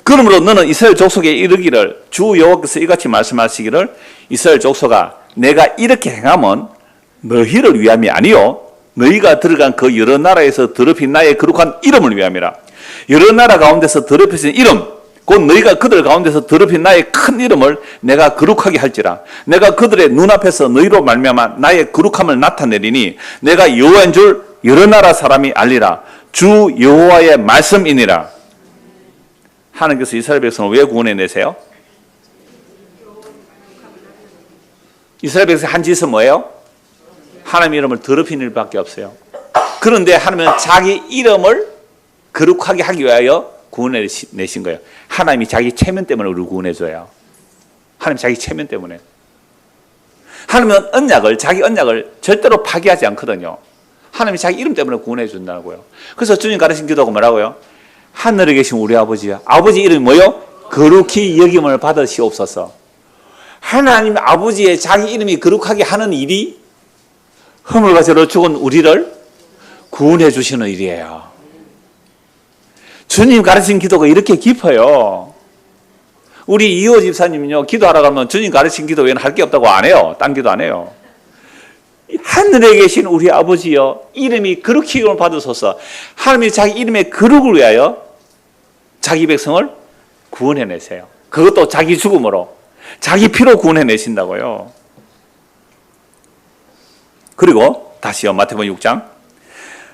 그러므로 너는 이스라엘 족속에 이르기를 주 여호와께서 이같이 말씀하시기를 이스라엘 족속아 내가 이렇게 행하면 너희를 위함이 아니요 너희가 들어간 그 여러 나라에서 더럽힌 나의 거룩한 이름을 위함이라. 여러 나라 가운데서 더럽혀진 이름 곧 너희가 그들 가운데서 더럽힌 나의 큰 이름을 내가 거룩하게 할지라. 내가 그들의 눈앞에서 너희로 말미암아 나의 거룩함을 나타내리니 내가 여호와인 줄 여러 나라 사람이 알리라. 주 여호와의 말씀이니라. 하나님께서 이스라엘 백성을 왜 구원해내세요? 이스라엘 백성의 한 짓은 뭐예요? 하나님 이름을 더럽힌 일밖에 없어요. 그런데 하나님은 자기 이름을 거룩하게 하기 위하여 구원해내신 거예요. 하나님이 자기 체면 때문에 우리를 구원해줘요. 하나님 자기 체면 때문에. 하나님은 자기 언약을 절대로 파기하지 않거든요. 하나님이 자기 이름 때문에 구원해 준다고요. 그래서 주님 가르친 기도가 뭐라고요? 하늘에 계신 우리 아버지야. 아버지 이름이 뭐요? 거룩히 여김을 받으시옵소서. 하나님 아버지의 자기 이름이 거룩하게 하는 일이 허물과 죄로 죽은 우리를 구원해 주시는 일이에요. 주님 가르친 기도가 이렇게 깊어요. 우리 이호 집사님은요, 기도하러 가면 주님 가르친 기도 외에는 할 게 없다고 안 해요. 딴 기도 안 해요. 하늘에 계신 우리 아버지여, 이름이 거룩히 여김을 받으소서. 하나님이 자기 이름의 거룩을 위하여 자기 백성을 구원해내세요. 그것도 자기 죽음으로, 자기 피로 구원해내신다고요. 그리고 다시요, 마태복음 6장.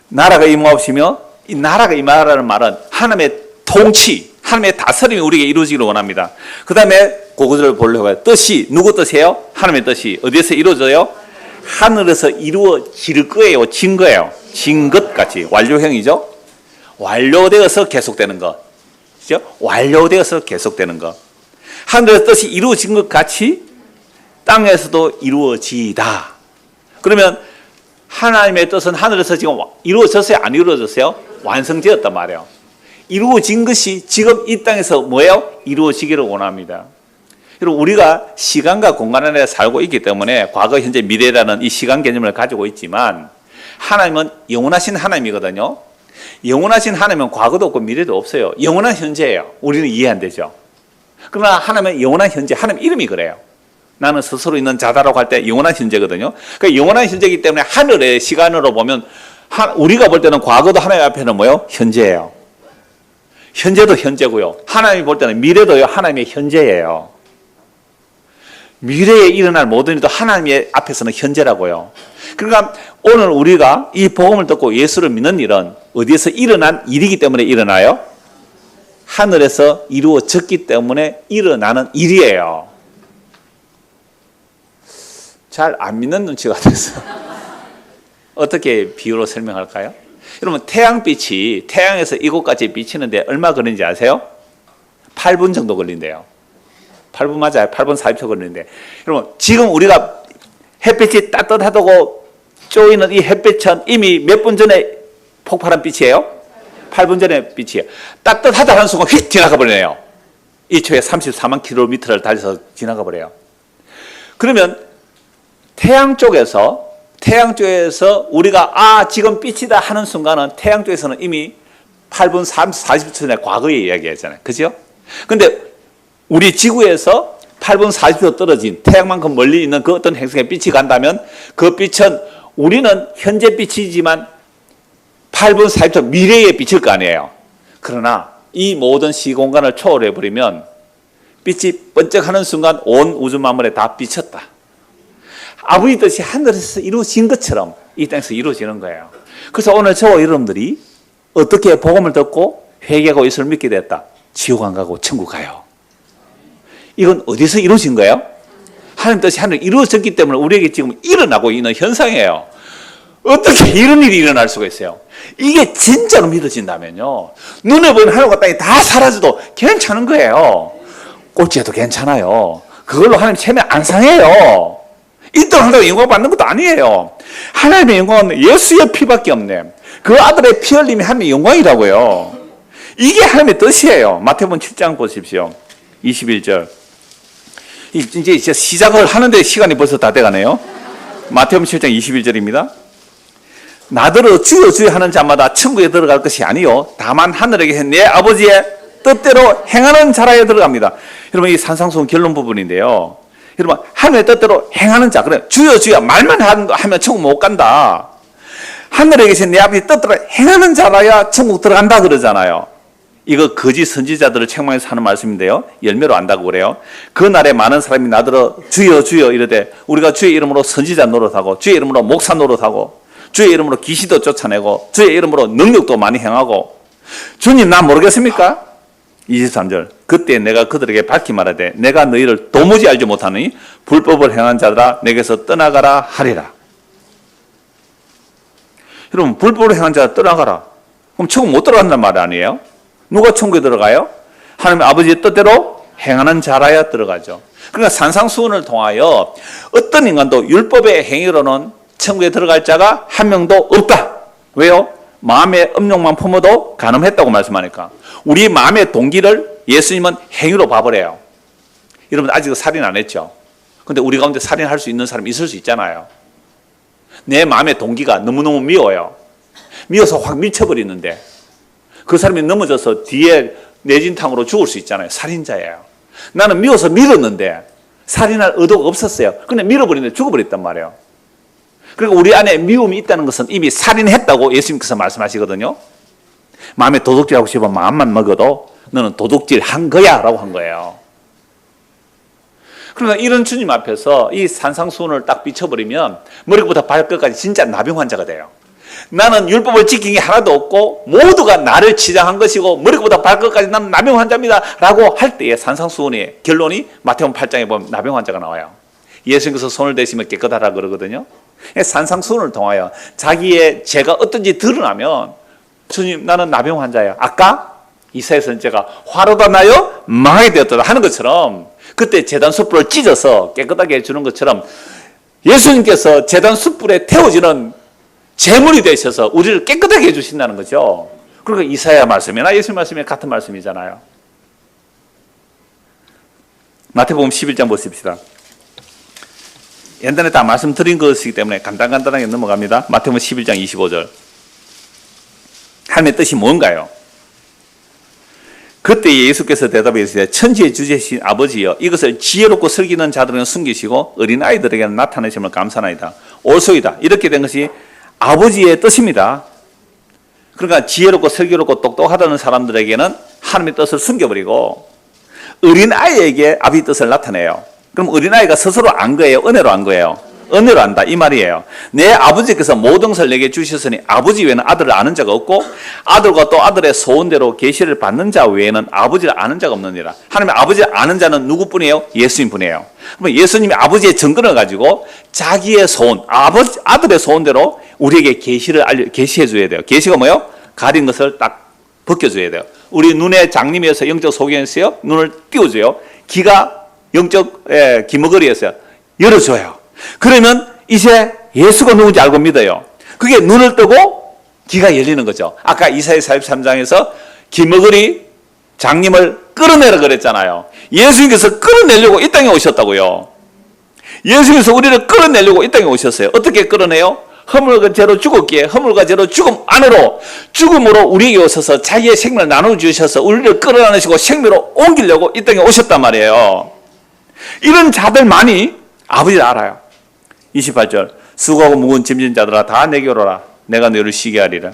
나라가 임하옵시며, 이 나라가 임하라는 말은 하나님의 통치, 하나님의 다스림이 우리에게 이루어지기를 원합니다. 그 다음에 그 구절을 보려고 해요. 뜻이 누구 뜻이에요? 하나님의 뜻이 어디에서 이루어져요? 하늘에서 이루어질 거예요. 진 거예요. 진 것 같이. 완료형이죠. 완료되어서 계속되는 것. 그죠? 완료되어서 계속되는 것. 하늘의 뜻이 이루어진 것 같이 땅에서도 이루어지다. 그러면 하나님의 뜻은 하늘에서 지금 이루어졌어요? 안 이루어졌어요? 완성되었단 말이에요. 이루어진 것이 지금 이 땅에서 뭐예요? 이루어지기를 원합니다. 여러분, 우리가 시간과 공간 안에 살고 있기 때문에 과거, 현재, 미래라는 이 시간 개념을 가지고 있지만 하나님은 영원하신 하나님이거든요. 영원하신 하나님은 과거도 없고 미래도 없어요. 영원한 현재예요. 우리는 이해 안 되죠. 그러나 하나님은 영원한 현재, 하나님 이름이 그래요. 나는 스스로 있는 자다라고 할 때 영원한 현재거든요. 그러니까 영원한 현재이기 때문에 하늘의 시간으로 보면 우리가 볼 때는 과거도 하나님 앞에는 뭐예요? 현재예요. 현재도 현재고요. 하나님이 볼 때는 미래도요, 하나님의 현재예요. 미래에 일어날 모든 일도 하나님의 앞에서는 현재라고요. 그러니까 오늘 우리가 이 복음을 듣고 예수를 믿는 일은 어디에서 일어난 일이기 때문에 일어나요? 하늘에서 이루어졌기 때문에 일어나는 일이에요. 잘 안 믿는 눈치가 됐어요. 어떻게 비유로 설명할까요? 여러분, 태양빛이 태양에서 이곳까지 비치는데 얼마 걸리는지 아세요? 8분 정도 걸린대요. 8분 맞아요. 8분 40초 걸리는데. 여러분, 지금 우리가 햇빛이 따뜻하다고 쪼이는 이 햇빛은 이미 몇 분 전에 폭발한 빛이에요? 8분 전에 빛이에요. 따뜻하다는 순간 휙 지나가 버리네요. 2초에 34만 킬로미터를 달려서 지나가 버려요. 그러면 태양 쪽에서 우리가 지금 빛이다 하는 순간은 태양 쪽에서는 이미 8분 40초 전에 과거의 이야기했잖아요. 그죠? 근데 우리 지구에서 8분 40초 떨어진 태양만큼 멀리 있는 그 어떤 행성에 빛이 간다면 그 빛은 우리는 현재 빛이지만 8분 40초 미래의 빛일 거 아니에요. 그러나 이 모든 시공간을 초월해버리면 빛이 번쩍하는 순간 온 우주 만물에 다 비쳤다. 아버지 뜻이 하늘에서 이루어진 것처럼 이 땅에서 이루어지는 거예요. 그래서 오늘 저와 여러분들이 어떻게 복음을 듣고 회개하고 예수를 믿게 됐다. 지옥 안 가고 천국 가요. 이건 어디서 이루어진 거예요? 하나님 뜻이 하늘에 이루어졌기 때문에 우리에게 지금 일어나고 있는 현상이에요. 어떻게 이런 일이 일어날 수가 있어요? 이게 진짜로 믿어진다면요, 눈에 보이는 하늘과 땅이 다 사라져도 괜찮은 거예요. 꼴찌해도 괜찮아요. 그걸로 하나님 체면 안 상해요. 이 땅을 한다고 영광 받는 것도 아니에요. 하나님의 영광은 예수의 피밖에 없네. 그 아들의 피 흘림이 하나님의 영광이라고요. 이게 하나님의 뜻이에요. 마태복음 7장 보십시오. 21절. 이제 시작을 하는데 시간이 벌써 다 돼가네요. 마태복음 7장 21절입니다. 나더러 주여 주여 하는 자마다 천국에 들어갈 것이 아니요 다만 하늘에 계신 내 아버지의 뜻대로 행하는 자라에 들어갑니다. 여러분, 이 산상수훈 결론 부분인데요. 여러분, 하늘의 뜻대로 행하는 자. 그래, 주여 주여 말만 하면 천국 못 간다. 하늘에 계신 내 아버지 뜻대로 행하는 자라야 천국 들어간다 그러잖아요. 이거 거짓 선지자들을 책망해서 하는 말씀인데요. 열매로 안다고 그래요. 그날에 많은 사람이 나더러 주여 주여 이르되 우리가 주의 이름으로 선지자 노릇하고 주의 이름으로 목사 노릇하고 주의 이름으로 귀신도 쫓아내고 주의 이름으로 능력도 많이 행하고 주님 나 모르겠습니까? 23절 그때 내가 그들에게 밝히 말하되 내가 너희를 도무지 알지 못하니 불법을 행한 자들아 내게서 떠나가라 하리라. 여러분, 불법을 행한 자들아 떠나가라. 그럼 천국 못 들어간단 말 아니에요? 누가 천국에 들어가요? 하나님 아버지의 뜻대로 행하는 자라야 들어가죠. 그러니까 산상수훈을 통하여 어떤 인간도 율법의 행위로는 천국에 들어갈 자가 한 명도 없다. 왜요? 마음의 음욕만 품어도 가늠했다고 말씀하니까. 우리 마음의 동기를 예수님은 행위로 봐버려요. 여러분 아직 살인 안 했죠? 근데 우리 가운데 살인할 수 있는 사람이 있을 수 있잖아요. 내 마음의 동기가 너무너무 미워요. 미워서 확 미쳐버리는데 그 사람이 넘어져서 뒤에 내진탕으로 죽을 수 있잖아요. 살인자예요. 나는 미워서 밀었는데 살인할 의도가 없었어요. 그냥 밀어버리는데 죽어버렸단 말이에요. 그러니까 우리 안에 미움이 있다는 것은 이미 살인했다고 예수님께서 말씀하시거든요. 마음에 도둑질하고 싶으면 마음만 먹어도 너는 도둑질 한 거야 라고 한 거예요. 그러니까 이런 주님 앞에서 이 산상수훈을 딱 비춰버리면 머리부터 발끝까지 진짜 나병 환자가 돼요. 나는 율법을 지킨 게 하나도 없고 모두가 나를 치장한 것이고 머리부터 발끝까지 나는 나병 환자입니다 라고 할 때의 산상수훈의 결론이 마태복음 8장에 보면 나병 환자가 나와요. 예수님께서 손을 대시면 깨끗하라 그러거든요. 산상수훈을 통하여 자기의 죄가 어떤지 드러나면 주님 나는 나병 환자예요. 아까 이사야 선지자가 화로다 나요 망하게 되었다 하는 것처럼 그때 제단 숯불을 찢어서 깨끗하게 해주는 것처럼 예수님께서 제단 숯불에 태워지는 제물이 되셔서 우리를 깨끗하게 해주신다는 거죠. 그러니까 이사야 말씀이나 예수님 말씀이 같은 말씀이잖아요. 마태복음 11장 보십시다. 옛날에 다 말씀드린 것이기 때문에 간단하게 넘어갑니다. 마태복음 11장 25절. 하나님의 뜻이 뭔가요? 그때 예수께서 대답해 이르시되 천지의 주제신 아버지여 이것을 지혜롭고 슬기는 자들은 숨기시고 어린아이들에게는 나타내심을 감사나이다. 옳소이다. 이렇게 된 것이 아버지의 뜻입니다. 그러니까 지혜롭고 슬기롭고 똑똑하다는 사람들에게는 하나님의 뜻을 숨겨버리고 어린아이에게 아버지의 뜻을 나타내요. 그럼 어린아이가 스스로 안 거예요? 은혜로 안 거예요? 은혜로 안다 이 말이에요. 내 아버지께서 모든 것을 내게 주셨으니 아버지 외에는 아들을 아는 자가 없고 아들과 또 아들의 소원대로 계시를 받는 자 외에는 아버지를 아는 자가 없느니라. 하나님의 아버지를 아는 자는 누구뿐이에요? 예수님뿐이에요. 그럼 예수님이 아버지의 증거를 가지고 자기의 소원, 아들의 소원대로 우리에게 계시해 줘야 돼요. 계시가 뭐예요? 가린 것을 딱 벗겨줘야 돼요. 우리 눈에 장님이어서 영적 소견에서요 눈을 띄워줘요. 귀가 영적 귀머거리에서 열어줘요. 그러면 이제 예수가 누군지 알고 믿어요. 그게 눈을 뜨고 귀가 열리는 거죠. 아까 이사야 43장에서 귀머거리 장님을 끌어내라 그랬잖아요. 예수님께서 끌어내려고 이 땅에 오셨다고요. 예수님께서 우리를 끌어내려고 이 땅에 오셨어요. 어떻게 끌어내요? 허물과 죄로 죽었기에 허물과 죄로 죽음 안으로 죽음으로 우리에게 오셔서 자기의 생명을 나눠주셔서 우리를 끌어내시고 생명으로 옮기려고 이 땅에 오셨단 말이에요. 이런 자들만이 아버지를 알아요. 28절 수고하고 무거운 짐진 자들아 다 내게로 오라 내가 너희를 쉬게 하리라.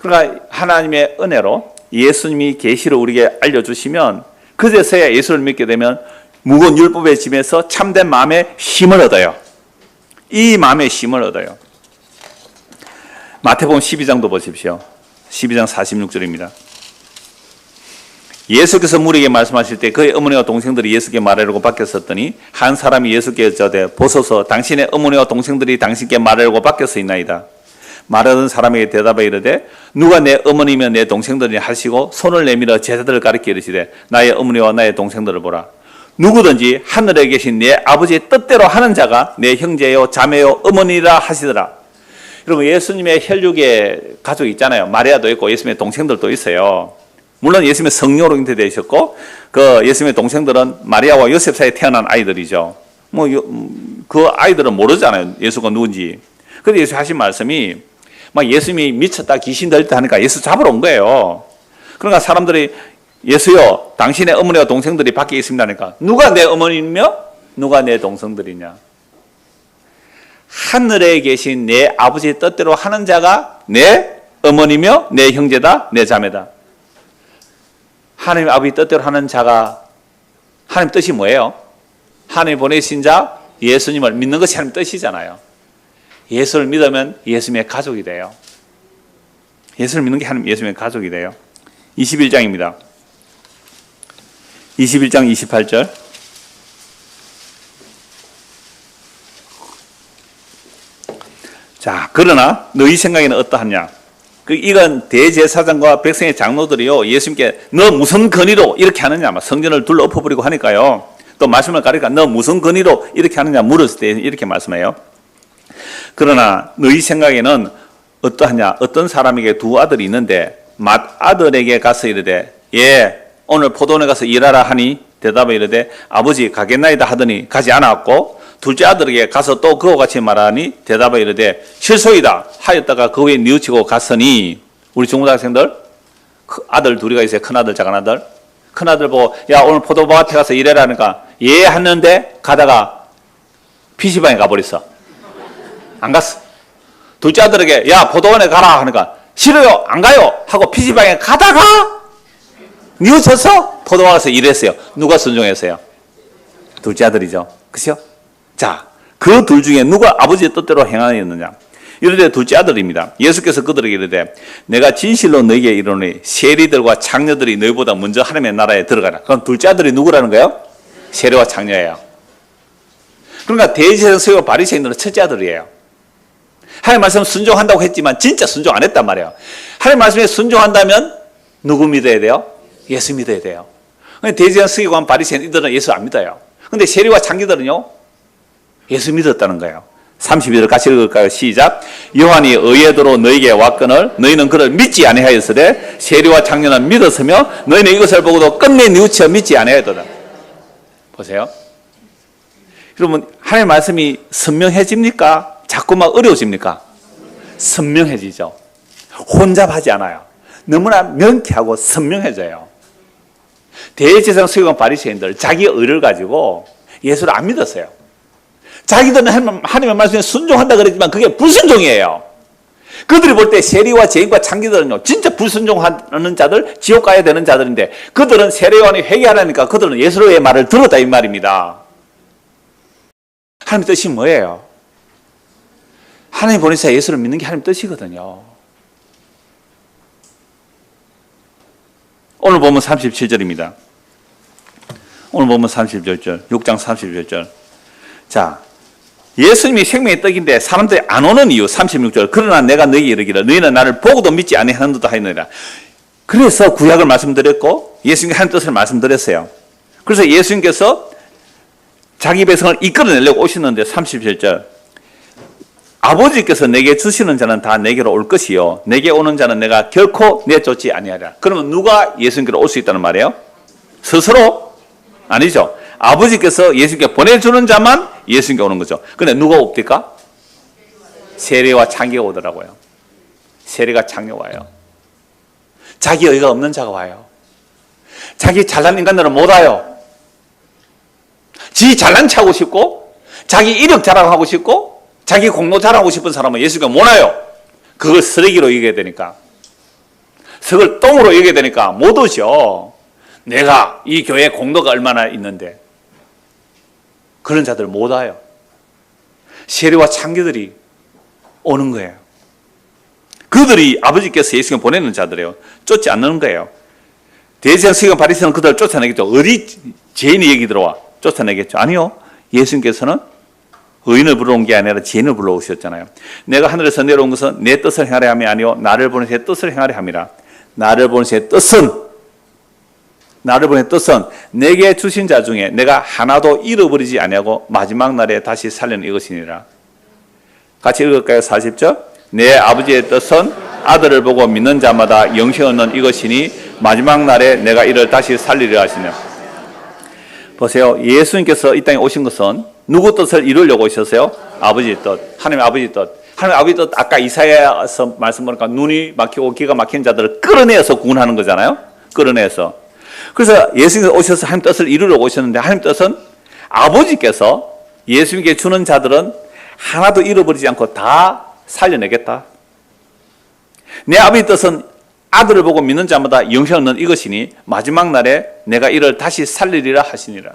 그러니까 하나님의 은혜로 예수님이 계시를 우리에게 알려주시면 그제서야 예수를 믿게 되면 무거운 율법의 짐에서 참된 마음의 힘을 얻어요. 이 마음의 힘을 얻어요. 마태복음 12장도 보십시오. 12장 46절입니다. 예수께서 무리에게 말씀하실 때 그의 어머니와 동생들이 예수께 말하려고 바뀌었더니 한 사람이 예수께 저되 보소서 당신의 어머니와 동생들이 당신께 말하려고 바뀌었어 있나이다. 말하던 사람에게 대답해 이르되 누가 내 어머니며 내 동생들이 하시고 손을 내밀어 제자들을 가리켜 이르시되 나의 어머니와 나의 동생들을 보라. 누구든지 하늘에 계신 내 아버지의 뜻대로 하는 자가 내 형제요 자매요 어머니라 하시더라. 여러분 예수님의 혈육의 가족이 있잖아요. 마리아도 있고 예수님의 동생들도 있어요. 물론 예수님의 성령으로 잉태되셨고 그 예수님의 동생들은 마리아와 요셉 사이에 태어난 아이들이죠. 그 아이들은 모르잖아요. 예수가 누군지. 그런데 예수 하신 말씀이 막 예수님이 미쳤다 귀신 들렸다 하니까 예수 잡으러 온 거예요. 그러니까 사람들이 예수여, 당신의 어머니와 동생들이 밖에 있습니다니까. 누가 내 어머니며 누가 내 동생들이냐? 하늘에 계신 내 아버지의 뜻대로 하는 자가 내 어머니며 내 형제다, 내 자매다. 하나님 아버지 뜻대로 하는 자가, 하나님 뜻이 뭐예요? 하나님 보내신 자 예수님을 믿는 것이 하나님 뜻이잖아요. 예수를 믿으면 예수님의 가족이 돼요. 예수를 믿는 게 하나님 예수님의 가족이 돼요. 21장입니다. 21장 28절. 자, 그러나 너희 생각에는 어떠하냐? 이건 대제사장과 백성의 장로들이요, 예수님께 너 무슨 권위로 이렇게 하느냐, 성전을 둘러 엎어버리고 하니까요, 또 말씀을 가르니까 너 무슨 권위로 이렇게 하느냐 물었을 때 이렇게 말씀해요. 그러나 너희 생각에는 어떠하냐? 어떤 사람에게 두 아들이 있는데 맏아들에게 가서 이르되 예, 오늘 포도원에 가서 일하라 하니 대답에 이르되 아버지 가겠나이다 하더니 가지 않았고, 둘째 아들에게 가서 또 그와 같이 말하니 대답에 이르되 실소이다 하였다가 그 후에 뉘우치고 갔으니, 우리 중고등학생들 아들 둘이가 있어요. 큰아들 작은아들. 큰아들 보고 야 오늘 포도밭에 가서 일해라 하니까 예 하는데 가다가 PC방에 가버렸어. 안 갔어. 둘째 아들에게 야 포도원에 가라 하니까 싫어요 안 가요 하고 PC방에 가다가 뉘우쳐서 포도원 가서 일했어요. 누가 순종했어요? 둘째 아들이죠. 그죠? 자, 그 둘 중에 누가 아버지의 뜻대로 행하였느냐? 이르되 둘째 아들입니다. 예수께서 그들에게 이르되 내가 진실로 너희에게 이르노니 세리들과 장녀들이 너희보다 먼저 하나님의 나라에 들어가라. 그럼 둘째 아들이 누구라는 거예요? 세리와 장녀예요. 그러니까 대제사장과 바리새인들은 첫째 아들이에요. 하나님 말씀 순종한다고 했지만 진짜 순종 안 했단 말이에요. 하나님 말씀에 순종한다면 누구 믿어야 돼요? 예수 믿어야 돼요. 대제사장, 서기관, 바리새인 이들은 예수 안 믿어요. 근데 세리와 장녀들은요, 예수 믿었다는 거예요. 32절 같이 읽을까요? 시작. 요한이 의에도로 너희에게 왔거늘 너희는 그를 믿지 아니하였으되 세리와 장녀는 믿었으며 너희는 이것을 보고도 끝내 뉘우쳐 믿지 아니하였도다. 보세요. 여러분, 하나님의 말씀이 선명해집니까? 자꾸만 어려워집니까? 선명해지죠. 혼잡하지 않아요. 너무나 명쾌하고 선명해져요. 대제사장, 서기관, 바리새인들 자기 의를 가지고 예수를 안 믿었어요. 자기들은 하나님의 말씀에 순종한다 그랬지만 그게 불순종이에요. 그들이 볼 때 세리와 죄인과 장기들은요, 진짜 불순종하는 자들, 지옥 가야 되는 자들인데 그들은 세례요한이 회개하라니까 그들은 예수의 말을 들었다 이 말입니다. 하나님의 뜻이 뭐예요? 하나님 보내사 예수를 믿는 게 하나님 뜻이거든요. 오늘 보면 37절입니다. 오늘 보면 37절, 6장 37절. 자, 예수님이 생명의 떡인데 사람들이 안 오는 이유 36절. 그러나 내가 너희에게 이르기를 너희는 나를 보고도 믿지 아니하는도다 하였느니라. 그래서 구약을 말씀드렸고 예수님께 하나님 뜻을 말씀드렸어요. 그래서 예수님께서 자기 백성을 이끌어내려고 오시는데 37절. 아버지께서 내게 주시는 자는 다 내게로 올 것이요 내게 오는 자는 내가 결코 내쫓지 아니하리라. 그러면 누가 예수님께로 올 수 있다는 말이에요? 스스로? 아니죠. 아버지께서 예수님께 보내주는 자만 예수님께 오는 거죠. 근데 누가 옵니까? 세리와 장기가 오더라고요. 세리가 장녀 와요. 자기 의가 없는 자가 와요. 자기 잘난 인간들은 못 와요. 지 잘난 체 하고 싶고 자기 이력 자랑하고 싶고 자기 공로 자랑하고 싶은 사람은 예수님께 못 와요. 그걸 쓰레기로 여겨야 되니까. 그걸 똥으로 여겨야 되니까 못 오죠. 내가 이 교회 공로가 얼마나 있는데. 그런 자들 못 와요. 세리와 장기들이 오는 거예요. 그들이 아버지께서 예수님을 보내는 자들이에요. 쫓지 않는 거예요. 대제사장, 서기관, 바리새인은 그들을 쫓아내겠죠. 어디 죄인이 여기 들어와 쫓아내겠죠. 아니요. 예수님께서는 의인을 불러온 게 아니라 죄인을 불러오셨잖아요. 내가 하늘에서 내려온 것은 내 뜻을 행하려 함이 아니요 나를 보낸 제 뜻을 행하려 함이라. 나를 보낸 제 뜻은 내게 주신 자 중에 내가 하나도 잃어버리지 아니하고 마지막 날에 다시 살리는 이것이니라. 같이 읽을까요? 40절. 내 아버지의 뜻은 아들을 보고 믿는 자마다 영생 얻는 이것이니 마지막 날에 내가 이를 다시 살리려 하시냐. 보세요. 예수님께서 이 땅에 오신 것은 누구 뜻을 이루려고 오셨어요? 아버지의 뜻. 하나님의 아버지의 뜻. 하나님의 아버지의 뜻, 아까 이사야서 말씀 보니까 눈이 막히고 귀가 막힌 자들을 끌어내어서 구원하는 거잖아요. 끌어내서. 그래서 예수님께서 오셔서 하나님 뜻을 이루려고 오셨는데 하나님 뜻은 아버지께서 예수님께 주는 자들은 하나도 잃어버리지 않고 다 살려내겠다. 내 아버지 뜻은 아들을 보고 믿는 자마다 영생을 얻는 이것이니 마지막 날에 내가 이를 다시 살리리라 하시니라.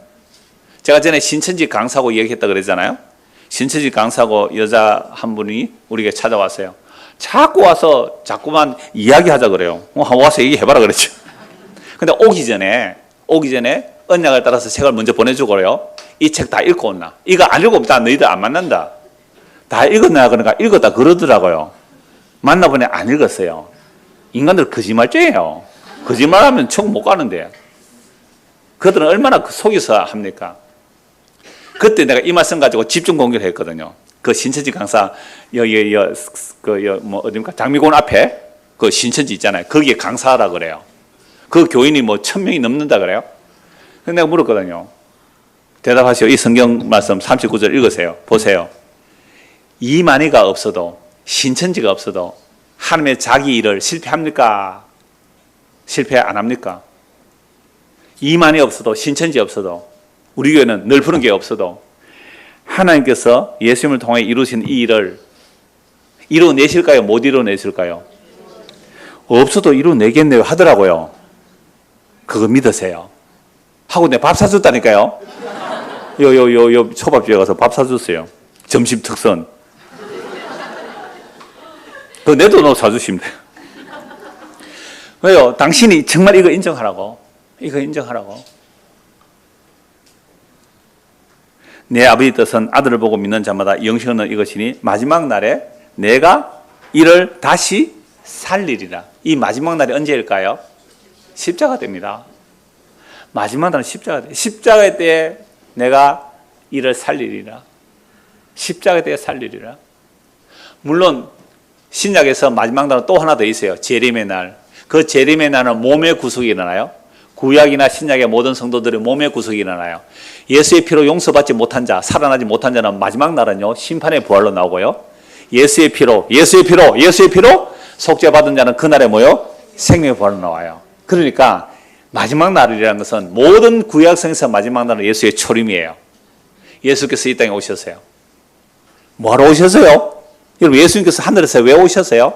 제가 전에 신천지 강사고 얘기했다 그랬잖아요. 신천지 강사고 여자 한 분이 우리에게 찾아왔어요. 자꾸 와서 자꾸만 이야기하자 그래요. 와서 얘기해봐라 그랬죠. 근데 오기 전에 언약을 따라서 책을 먼저 보내주고 그래요. 이 책 다 읽고 온나? 이거 안 읽고 없다. 너희들 안 만난다. 다 읽었나? 그러니까 읽었다 그러더라고요. 만나보니 안 읽었어요. 인간들 거짓말쟁이에요. 거짓말하면 천국 못 가는데. 그들은 얼마나 속여서 합니까? 그때 내가 이 말씀 가지고 집중 공개를 했거든요. 그 신천지 강사 어디입니까? 장미곤 앞에 그 신천지 있잖아요. 거기에 강사라 그래요. 그 교인이 뭐 1000명이 넘는다 그래요. 근데 내가 물었거든요. 대답하시오. 이 성경 말씀 39절 읽으세요. 보세요. 이만희가 없어도 신천지가 없어도 하나님의 자기 일을 실패합니까? 실패 안 합니까? 이만희 없어도 신천지 없어도 우리 교회는 넓은 게 없어도 하나님께서 예수님을 통해 이루신 이 일을 이루어내실까요? 못 이루어내실까요? 없어도 이루어내겠네요 하더라고요. 그거 믿으세요. 하고 내가 밥 사줬다니까요. 요 초밥집에 가서 밥 사줬어요. 점심 특선. 그거 내 돈으로 사주시면 돼요. 왜요? 당신이 정말 이거 인정하라고. 이거 인정하라고. 내 아버지 뜻은 아들을 보고 믿는 자마다 영생을 얻는 이것이니 마지막 날에 내가 이를 다시 살리리라. 이 마지막 날이 언제일까요? 십자가 때입니다. 마지막 날은 십자가 때. 십자가 때에 내가 이를 살리리라. 십자가 때에 살리리라. 물론 신약에서 마지막 날은 또 하나 더 있어요. 재림의 날. 그 재림의 날은 몸의 구속이 일어나요. 구약이나 신약의 모든 성도들의 몸의 구속이 일어나요. 예수의 피로 용서받지 못한 자, 살아나지 못한 자는 마지막 날은요, 심판의 부활로 나오고요. 예수의 피로 속죄받은 자는 그날에 뭐요? 생명의 부활로 나와요. 그러니까 마지막 날이라는 것은 모든 구약성에서 마지막 날은 예수의 초림이에요. 예수께서 이 땅에 오셨어요. 뭐하러 오셨어요? 여러분, 예수님께서 하늘에서 왜 오셨어요?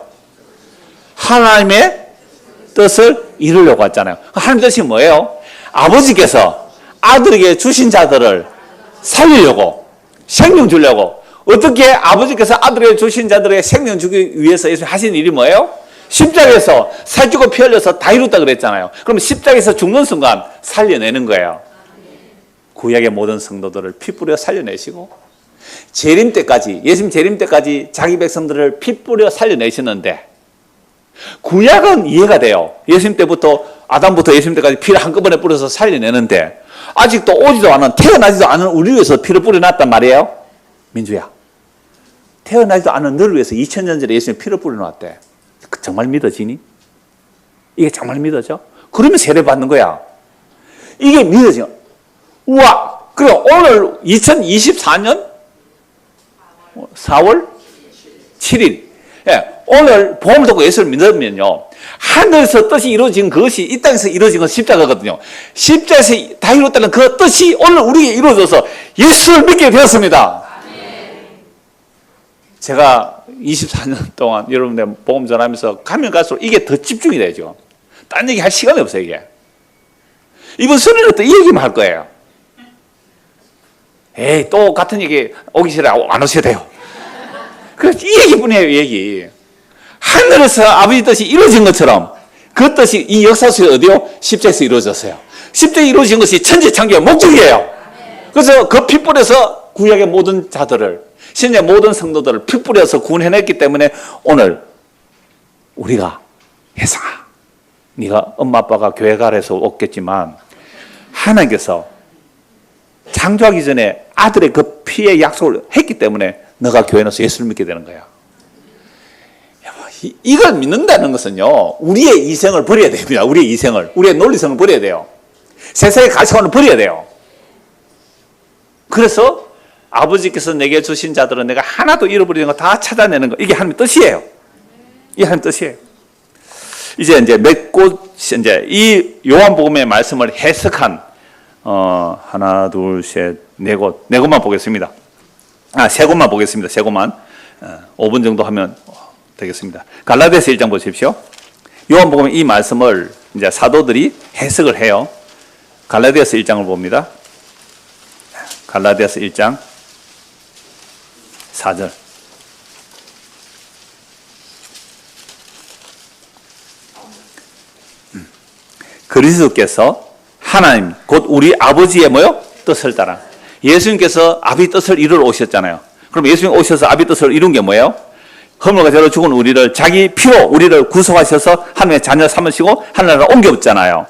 하나님의 뜻을 이루려고 왔잖아요. 하나님 뜻이 뭐예요? 아버지께서 아들에게 주신 자들을 살리려고, 생명 주려고. 어떻게 아버지께서 아들에게 주신 자들에게 생명 주기 위해서 예수님 하신 일이 뭐예요? 십자가에서 살찌고 피 흘려서 다 이뤘다 그랬잖아요. 그럼 십자가에서 죽는 순간 살려내는 거예요. 구약의 모든 성도들을 피 뿌려 살려내시고, 재림 때까지, 예수님 재림 때까지 자기 백성들을 피 뿌려 살려내시는데, 구약은 이해가 돼요. 예수님 때부터, 아담부터 예수님 때까지 피를 한꺼번에 뿌려서 살려내는데, 아직도 오지도 않은, 태어나지도 않은 우리 위해서 피를 뿌려놨단 말이에요. 민주야, 태어나지도 않은 너를 위해서 2000년 전에 예수님 피를 뿌려놨대. 정말 믿어지니? 이게 정말 믿어져? 그러면 세례 받는 거야. 이게 믿어져. 우와, 그래 오늘 2024년 4월 7일, 예, 오늘 복음을 듣고 예수를 믿으면요, 하늘에서 뜻이 이루어진 그것이 이 땅에서 이루어진 건 십자가거든요. 십자가에서 다 이루었다는 그 뜻이 오늘 우리에게 이루어져서 예수를 믿게 되었습니다. 제가 24년 동안 여러분들 복음 전하면서 가면 갈수록 이게 더 집중이 되죠. 딴 얘기 할 시간이 없어요, 이게. 이번 수련회 때 이 얘기만 할 거예요. 에이, 또 같은 얘기 오기 싫어 안 오셔도 돼요. 그래서 이 얘기뿐이에요, 이 얘기. 하늘에서 아버지 뜻이 이루어진 것처럼 그 뜻이 이 역사 속에 어디요? 십자에서 이루어졌어요. 십자에 이루어진 것이 천지창조의 목적이에요. 그래서 그 피 뿌려서 구약의 모든 자들을, 신의 모든 성도들을 피 뿌려서 구원해냈기 때문에 오늘 우리가 혜성아, 네가 엄마 아빠가 교회 가래서 없겠지만 하나님께서 창조하기 전에 아들의 그 피의 약속을 했기 때문에 너가 교회 나서 예수를 믿게 되는 거야. 이걸 믿는다는 것은요, 우리의 이생을 버려야 됩니다. 우리의 이생을, 우리의 논리성을 버려야 돼요. 세상의 가치관을 버려야 돼요. 그래서 아버지께서 내게 주신 자들은 내가 하나도 잃어버리는 거 다 찾아내는 거, 이게 하나님의 뜻이에요. 이게 하나님의 뜻이에요. 이제 몇 곳, 이제 이 요한복음의 말씀을 해석한, 하나, 둘, 셋, 네 곳만 보겠습니다. 세 곳만 보겠습니다. 세 곳만. 5분 정도 하면 되겠습니다. 갈라디아서 1장 보십시오. 요한복음의 이 말씀을 이제 사도들이 해석을 해요. 갈라디아서 1장을 봅니다. 갈라디아서 1장 4절. 그리스도께서 하나님 곧 우리 아버지의 뭐요? 뜻을 따라. 예수님께서 아비 뜻을 이루러 오셨잖아요. 그럼 예수님 오셔서 아비 뜻을 이룬 게 뭐예요? 허물과 죄로 죽은 우리를 자기 피로 우리를 구속하셔서 하나님의 자녀 삼으시고 하늘나라로 옮겼잖아요.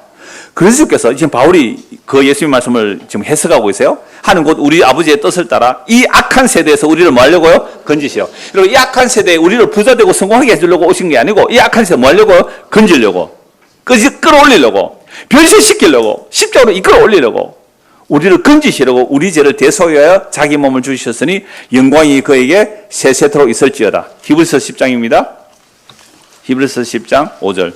그리스도께서 지금 바울이 그 예수님 말씀을 지금 해석하고 있어요. 하나님 곧 우리 아버지의 뜻을 따라 이 악한 세대에서 우리를 뭐 하려고요? 건지시오. 그리고 이 악한 세대에 우리를 부자되고 성공하게 해주려고 오신 게 아니고 이 악한 세대 뭐 하려고요? 건지려고. 끌어올리려고. 변신시키려고. 십자가로 이끌어올리려고. 우리를 건지시려고 우리 죄를 대속하여 자기 몸을 주셨으니 영광이 그에게 세세토록 있을지어다. 히브리서 10장입니다. 히브리서 10장 5절.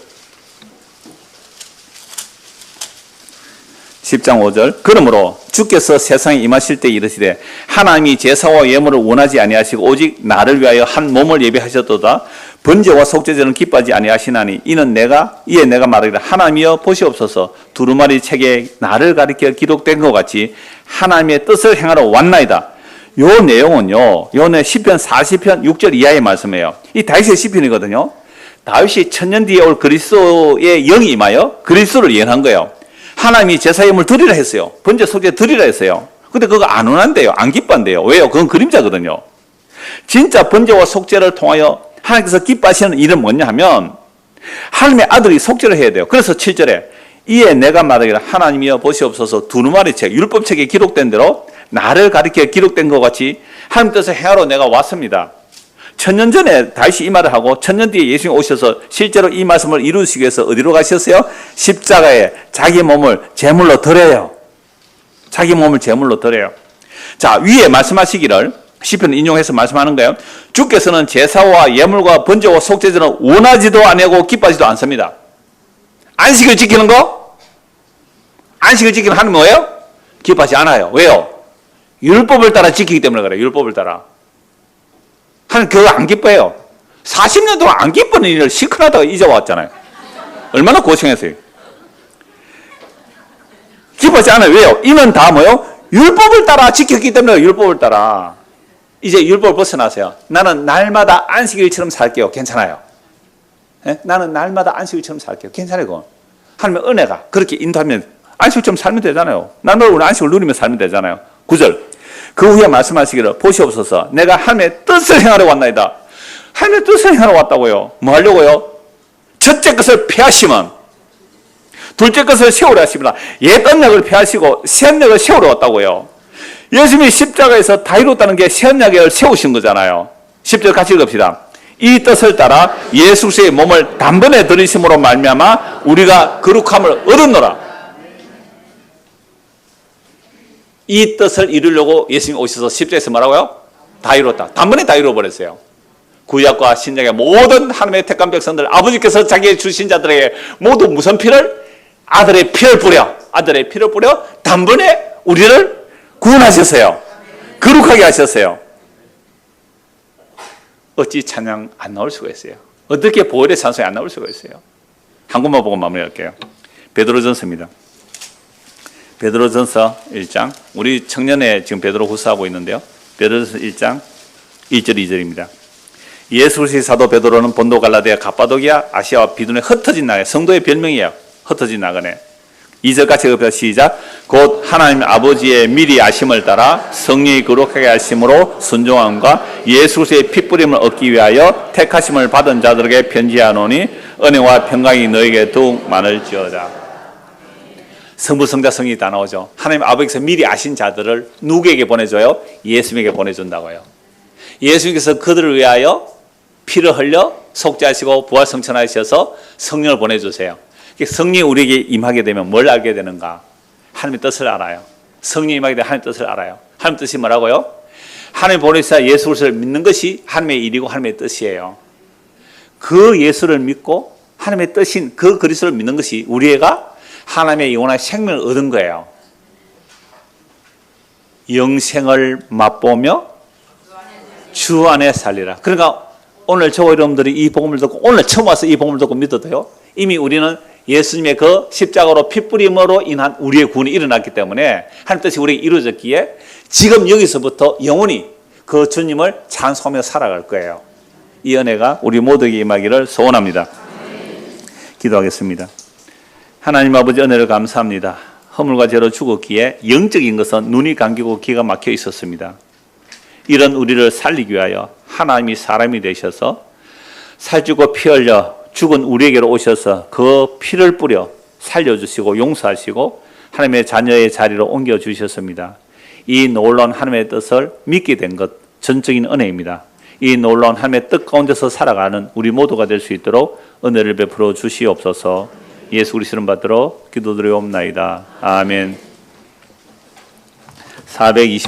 10장 5절. 그러므로 주께서 세상에 임하실 때 이르시되 하나님이 제사와 예물을 원하지 아니하시고 오직 나를 위하여 한 몸을 예비하셨도다. 번제와 속죄제는 기뻐하지 아니하시나니 이에 내가 말하기를 하나님이여 보시옵소서 두루마리 책에 나를 가리켜 기록된 것 같이 하나님의 뜻을 행하러 왔나이다. 요 내용은요. 요는 시편 40편 6절 이하의 말씀이에요. 이 다윗의 시편이거든요. 다윗이 천년 뒤에 올 그리스도의 영이 임하여 그리스도를 예언한 거예요. 하나님이 제사예물 드리라 했어요. 번제 속죄 드리라 했어요. 근데 그거 안 원한대요. 안 기뻐한대요. 왜요? 그건 그림자거든요. 진짜 번제와 속죄를 통하여 하나님께서 기뻐하시는 일은 뭐냐 하면 하나님의 아들이 속죄를 해야 돼요. 그래서 7절에 이에 내가 말하기를 하나님이여 보시옵소서 두루마리 책 율법책에 기록된 대로 나를 가리켜 기록된 것 같이 하나님 뜻을 행하러 내가 왔습니다. 천년 전에 다시 이 말을 하고 천년 뒤에 예수님이 오셔서 실제로 이 말씀을 이루시기 위해서 어디로 가셨어요? 십자가에 자기 몸을 제물로 드려요. 자기 몸을 제물로 드려요. 자, 위에 말씀하시기를 시편 인용해서 말씀하는 거예요. 주께서는 제사와 예물과 번제와 속죄제는 원하지도 아니하고 기뻐하지도 않습니다. 안식을 지키는 거? 안식을 지키는 하나님 뭐예요? 기뻐하지 않아요. 왜요? 율법을 따라 지키기 때문에 그래요. 율법을 따라. 하나님 그거 안 기뻐해요. 40년 동안 안 기쁘는 일을 시큰하다가 이제 왔잖아요. 얼마나 고생했어요. 기뻐하지 않아요. 왜요? 이는 다 뭐예요? 율법을 따라 지켰기 때문에 율법을 따라. 이제 율법을 벗어나세요. 나는 날마다 안식일처럼 살게요. 괜찮아요. 네? 나는 날마다 안식일처럼 살게요. 괜찮아요. 그건. 하나님의 은혜가 그렇게 인도하면 안식일처럼 살면 되잖아요. 날마다 우리 안식을 누리며 살면 되잖아요. 9절. 그 후에 말씀하시기를 보시옵소서 내가 하나님의 뜻을 행하러 왔나이다. 하나님의 뜻을 행하러 왔다고요. 뭐 하려고요? 첫째 것을 폐하시면 둘째 것을 세우려 하십니다. 옛 언약을 폐하시고 새 언약을 세우러 왔다고요. 예수님이 십자가에서 다 이뤘다는 게 새 언약을 세우신 거잖아요. 10절 같이 읽읍시다. 이 뜻을 따라 예수 그리스도의 몸을 단번에 들이심으로 말미암아 우리가 거룩함을 얻었노라. 이 뜻을 이루려고 예수님이 오셔서 십자가에서 뭐라고요? 다 이뤘다. 단번에 다 이루어버렸어요. 구약과 신약의 모든 하나님의 택한 백성들 아버지께서 자기의 주신 자들에게 모두 무슨 피를? 아들의 피를 뿌려 단번에 우리를 구원하셨어요. 거룩하게 하셨어요. 어찌 찬양 안 나올 수가 있어요? 어떻게 보혈의 찬송이 안 나올 수가 있어요? 한 곳만 보고 마무리할게요. 베드로전서입니다. 베드로전서 1장. 우리 청년에 지금 베드로 후서하고 있는데요. 베드로전서 1장 1절 2절입니다. 예수 그리스도의 사도 베드로는 본도 갈라디아 갑바도기아 아시아와 비두니아 흩어진 나라에 성도의 별명이에요. 흩어진 나그네. 2절 같이 읽읍시다. 시작. 곧 하나님 아버지의 미리 아심을 따라 성령이 거룩하게 하심으로 순종함과 예수 그리스도의 핏부림을 얻기 위하여 택하심을 받은 자들에게 편지하노니 은혜와 평강이 너에게 더욱 많을지어다. 성부 성자 성령이 다 나오죠. 하나님 아버지께서 미리 아신 자들을 누구에게 보내줘요? 예수님에게 보내준다고요. 예수님께서 그들을 위하여 피를 흘려 속죄하시고 부활 성천하셔서 성령을 보내주세요. 성령이 우리에게 임하게 되면 뭘 알게 되는가? 하나님의 뜻을 알아요. 성령이 임하게 되면 하나님의 뜻을 알아요. 하나님의 뜻이 뭐라고요? 하나님 보내사 예수 그리스도를 믿는 것이 하나님의 일이고 하나님의 뜻이에요. 그 예수를 믿고 하나님의 뜻인 그 그리스도를 믿는 것이 우리가 하나님의 영원한 생명을 얻은 거예요. 영생을 맛보며 주 안에 살리라. 그러니까 오늘 저와 여러분들이 이 복음을 듣고 오늘 처음 와서 이 복음을 듣고 믿어도요. 이미 우리는 예수님의 그 십자가로 피뿌림으로 인한 우리의 구원이 일어났기 때문에 하나님 뜻이 우리에게 이루어졌기에 지금 여기서부터 영원히 그 주님을 찬송하며 살아갈 거예요. 이 은혜가 우리 모두에게 임하기를 소원합니다. 기도하겠습니다. 하나님 아버지 은혜를 감사합니다. 허물과 죄로 죽었기에 영적인 것은 눈이 감기고 귀가 막혀 있었습니다. 이런 우리를 살리기 위하여 하나님이 사람이 되셔서 살찌고 피 흘려 죽은 우리에게로 오셔서 그 피를 뿌려 살려주시고 용서하시고 하나님의 자녀의 자리로 옮겨주셨습니다. 이 놀라운 하나님의 뜻을 믿게 된 것 전적인 은혜입니다. 이 놀라운 하나님의 뜻 가운데서 살아가는 우리 모두가 될 수 있도록 은혜를 베풀어 주시옵소서. 예수 그리스도 이름 받들어 기도드리옵나이다. 아멘. 420